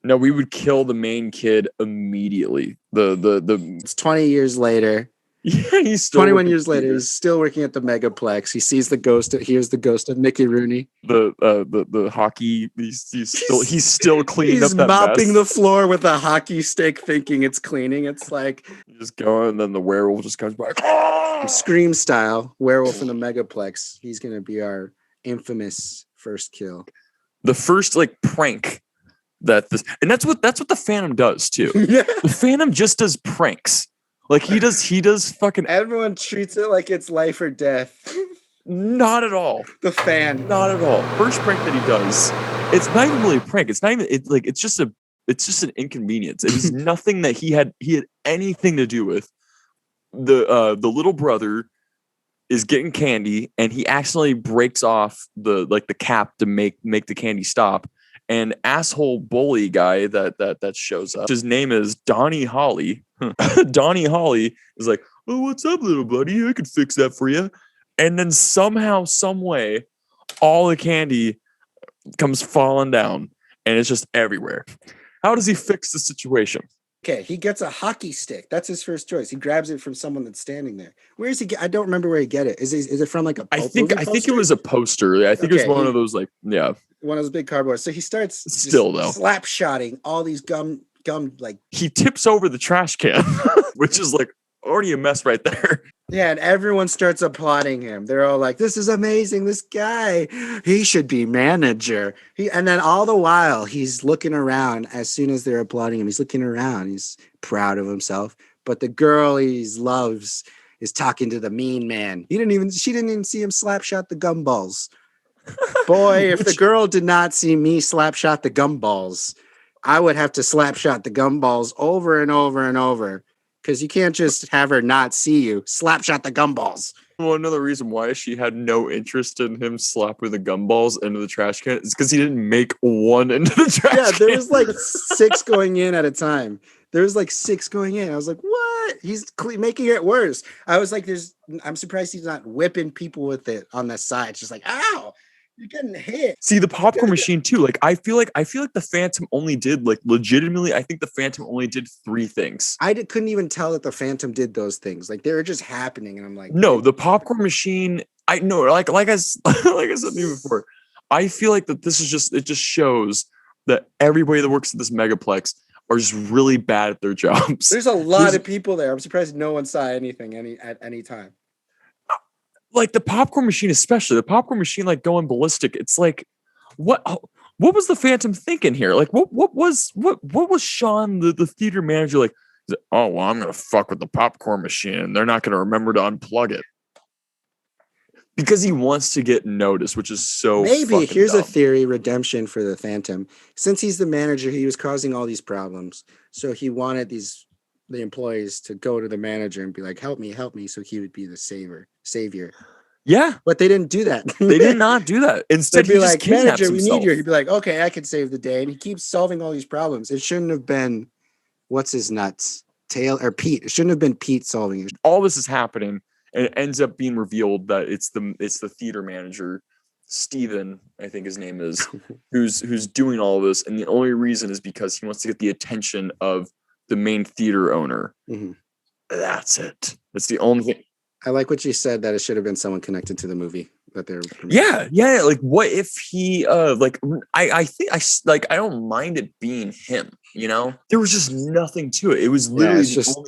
No, we would kill the main kid immediately. It's 20 years later. Yeah, he's still 21 years later. He's still working at the Megaplex. He sees the ghost. Hears the ghost of Mickey Rooney. The hockey. He's still cleaning up that mess. He's mopping the floor with a hockey stick, thinking it's cleaning. It's like you just go, and then the werewolf just comes back. Ah! Scream style, Werewolf in the Megaplex. He's gonna be our infamous first kill. The first prank and that's what the Phantom does too. The Phantom just does pranks. Like he does fucking. Everyone treats it like it's life or death. Not at all. The fan. Not at all. First prank that he does, it's not even really a prank. It's not even. It's just a it's just an inconvenience. It was nothing that he had anything to do with. The little brother is getting candy, and he accidentally breaks off the cap to make the candy stop. And asshole bully guy that shows up, his name is Donnie Holly. Donnie Holly is like, "Oh, what's up, little buddy? I could fix that for you." And then somehow, some way, all the candy comes falling down, and it's just everywhere. How does he fix the situation? Okay, he gets a hockey stick. That's his first choice. He grabs it from someone that's standing there. Where is he? I don't remember where he get it. Is it from like a? I think it was a poster. I think it was one of those one of those big cardboards. So he starts slap shotting all these gum. Like he tips over the trash can, which is like already a mess right there. Yeah, and everyone starts applauding him. They're all like, "This is amazing! This guy, he should be manager." And then all the while, he's looking around. As soon as they're applauding him, he's looking around. He's proud of himself. But the girl he loves is talking to the mean man. She didn't even see him slap shot the gumballs. Boy, if the girl did not see me slap shot the gumballs, I would have to slap shot the gumballs over and over and over. Because you can't just have her not see you. Slap shot the gumballs. Well, another reason why she had no interest in him slapping the gumballs into the trash can is because he didn't make one into the trash can. Yeah, there was like 6 going in at a time. There was like 6 going in. I was like, what? He's making it worse. I was like, I'm surprised he's not whipping people with it on the side. It's just like, ow, you're getting hit. See, the popcorn machine too. Like, I feel like the Phantom only did legitimately. I think the Phantom only did 3 things. I couldn't even tell that the Phantom did those things. Like they were just happening, and I'm like, no, the popcorn machine. I know, like I said to you before. I feel like that this is it just shows that everybody that works at this Megaplex are just really bad at their jobs. There's a lot of people there. I'm surprised no one saw anything at any time. Like the popcorn machine, especially the popcorn machine, like going ballistic. It's like, what was the Phantom thinking here? Like, what was Sean, the theater manager, like? Oh, well, I'm gonna fuck with the popcorn machine. They're not gonna remember to unplug it because he wants to get noticed, which is so. Maybe here's dumb. A theory: redemption for the Phantom. Since he's the manager, he was causing all these problems, so he wanted the employees to go to the manager and be like, help me, so he would be the savior. Yeah, but they didn't do that. They did not do that. Instead, they'd be like, manager, we himself. need you. He'd be like, okay, I can save the day, and he keeps solving all these problems. It shouldn't have been what's his nuts tail or Pete. It shouldn't have been Pete solving it. All this is happening, and it ends up being revealed that it's the theater manager, Steven, I think his name is, who's doing all of this, and the only reason is because he wants to get the attention of the main theater owner. Mm-hmm. That's it. That's the only thing. I like what you said, that it should have been someone connected to the movie that they're. Yeah. Like, what if he I think I don't mind it being him. You know, there was just nothing to it. It was literally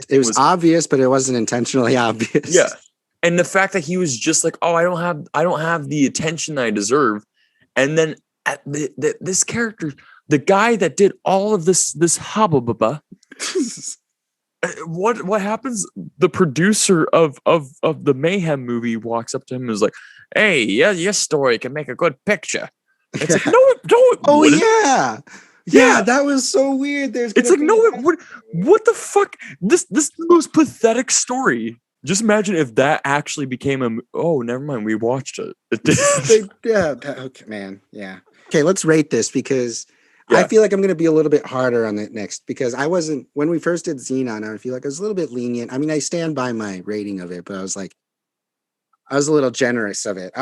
it was obvious, but it wasn't intentionally obvious. Yeah, and the fact that he was just like, oh, I don't have the attention I deserve, and then this character, the guy that did all of this hubbub. What happens? The producer of the Mayhem movie walks up to him and is like, "Hey, yeah, your story can make a good picture." It's like, no, oh yeah, that was so weird. It's like, no, what the fuck? This is the most pathetic story. Just imagine if that actually became a. Oh, never mind. We watched it. Okay, man. Yeah. Okay, let's rate this because. Yeah. I feel like I'm going to be a little bit harder on it next because when we first did Xenon, I feel like I was a little bit lenient. I mean, I stand by my rating of it, but I was a little generous of it.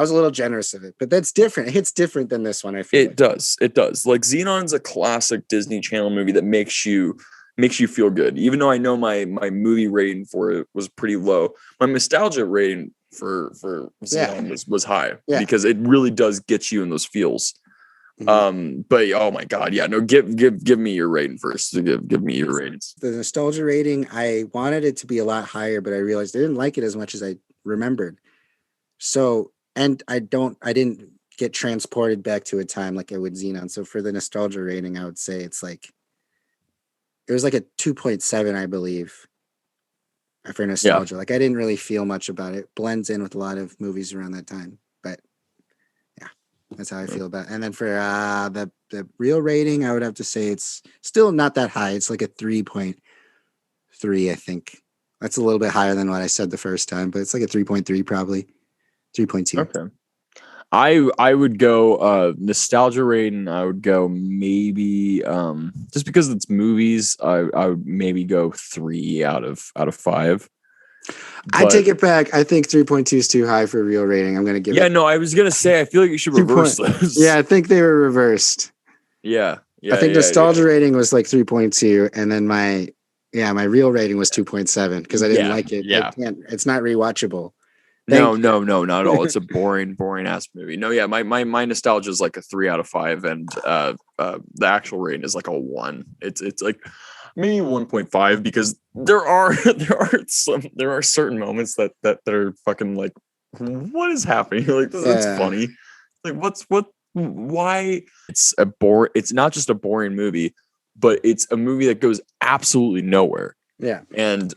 But that's different. It hits different than this one. I feel it does. Like Xenon's a classic Disney Channel movie that makes you feel good. Even though I know my movie rating for it was pretty low, my nostalgia rating for Xenon was high because it really does get you in those feels. Mm-hmm. But oh my god, yeah, no, give me your rating first. Give me your ratings. The nostalgia rating, I wanted it to be a lot higher, but I realized I didn't like it as much as I remembered. So, and I didn't get transported back to a time like I would Xenon. So for the nostalgia rating, I would say it was like a 2.7, I believe, for nostalgia. Yeah. Like I didn't really feel much about it. Blends in with a lot of movies around that time, but yeah. That's how I feel about it. And then for the real rating, I would have to say it's still not that high. It's like a 3.3, I think. That's a little bit higher than what I said the first time, but it's like a 3.3 probably. 3.2. Okay. I would go nostalgia rating. I would go maybe just because it's movies. I would maybe go 3 out of 5. I take it back. I think 3.2 is too high for real rating. I'm gonna give it. Yeah, no, I was gonna say I feel like you should reverse those. Yeah, I think they were reversed. Yeah. I think nostalgia rating was like 3.2, and then my real rating was 2.7 because I didn't like it. Yeah, it's not rewatchable. No, not at all. It's a boring ass movie. No, yeah, my nostalgia is like a 3 out of 5, and the actual rating is like a 1. It's like maybe 1.5 because there are certain moments that are fucking like, what is happening? Like that's funny. Like why? It's not just a boring movie, but it's a movie that goes absolutely nowhere. Yeah, and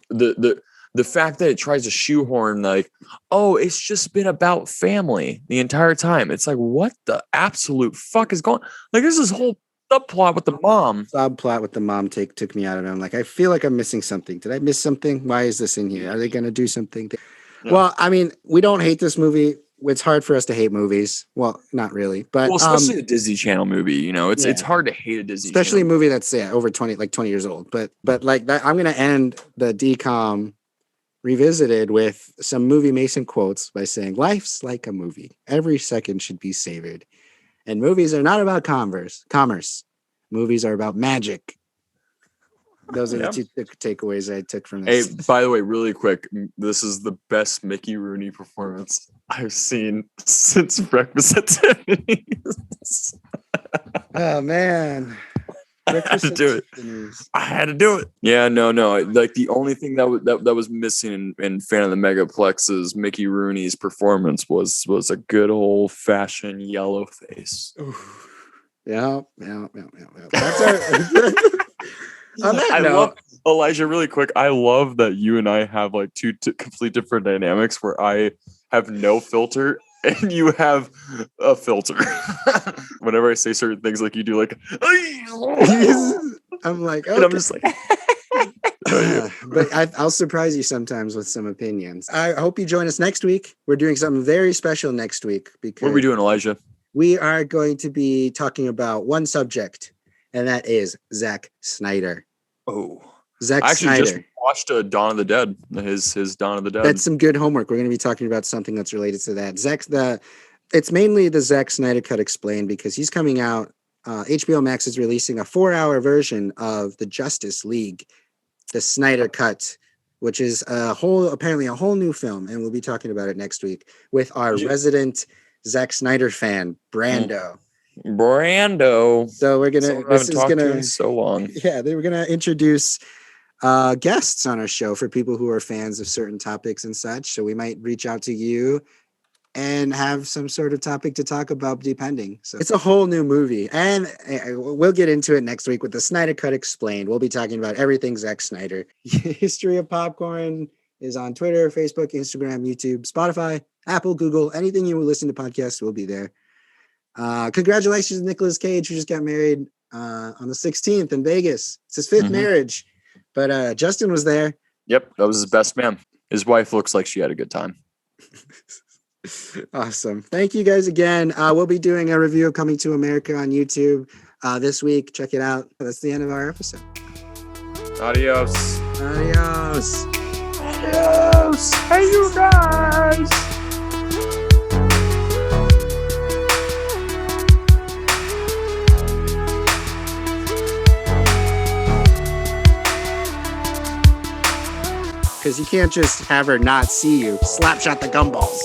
the fact that it tries to shoehorn like, oh, it's just been about family the entire time. It's like, what the absolute fuck is going? Like, there's this whole subplot with the mom. Took me out of it. I'm like, I feel like I'm missing something. Did I miss something? Why is this in here? Are they going to do something? Yeah. Well, I mean, we don't hate this movie. It's hard for us to hate movies. Well, not really, but especially a Disney Channel movie. You know, it's hard to hate a Disney, especially Channel. A movie that's over 20 years old. But like that, I'm going to end the DCOM Revisited with some movie Mason quotes by saying, "Life's like a movie. Every second should be savored. And movies are not about commerce. Movies are about magic." Those are the two takeaways I took from this. Hey, by the way, really quick, this is the best Mickey Rooney performance I've seen since Breakfast at Tiffany's. Oh man. I had to do it. Yeah, no. Like the only thing that was missing in Fan of the Megaplex's Mickey Rooney's performance was a good old fashioned yellow face. Yeah. That's our. Love Elijah. Really quick, I love that you and I have like two completely different dynamics where I have no filter and you have a filter. Whenever I say certain things, like you do, like I'm like, okay. And I'm just like, but I'll surprise you sometimes with some opinions. I hope you join us next week. We're doing something very special next week because what are we doing, Elijah? We are going to be talking about one subject, and that is Zack Snyder. Oh, Zack I actually Snyder. just watched Dawn of the Dead. His Dawn of the Dead. That's some good homework. We're going to be talking about something that's related to that. It's mainly the Zack Snyder Cut Explained because he's coming out. HBO Max is releasing a 4-hour version of the Justice League, the Snyder Cut, which is apparently a whole new film, and we'll be talking about it next week with our resident Zack Snyder fan, Brando. So we're gonna. This is gonna so long. Yeah, they were gonna introduce guests on our show for people who are fans of certain topics and such. So we might reach out to you and have some sort of topic to talk about, depending. So it's a whole new movie, and we'll get into it next week with the Snyder Cut Explained. We'll be talking about everything Zack Snyder. History of Popcorn is on Twitter, Facebook, Instagram, YouTube, Spotify, Apple, Google. Anything you will listen to podcasts will be there. Congratulations to Nicolas Cage, who just got married on the 16th in Vegas. It's his 5th marriage, but Justin was there. Yep, that was his best man. His wife looks like she had a good time. Awesome. Thank you guys again. We'll be doing a review of Coming to America on YouTube this week. Check it out. That's the end of our episode. Adios. Hey, you guys. Because you can't just have her not see you. Slapshot the gumballs.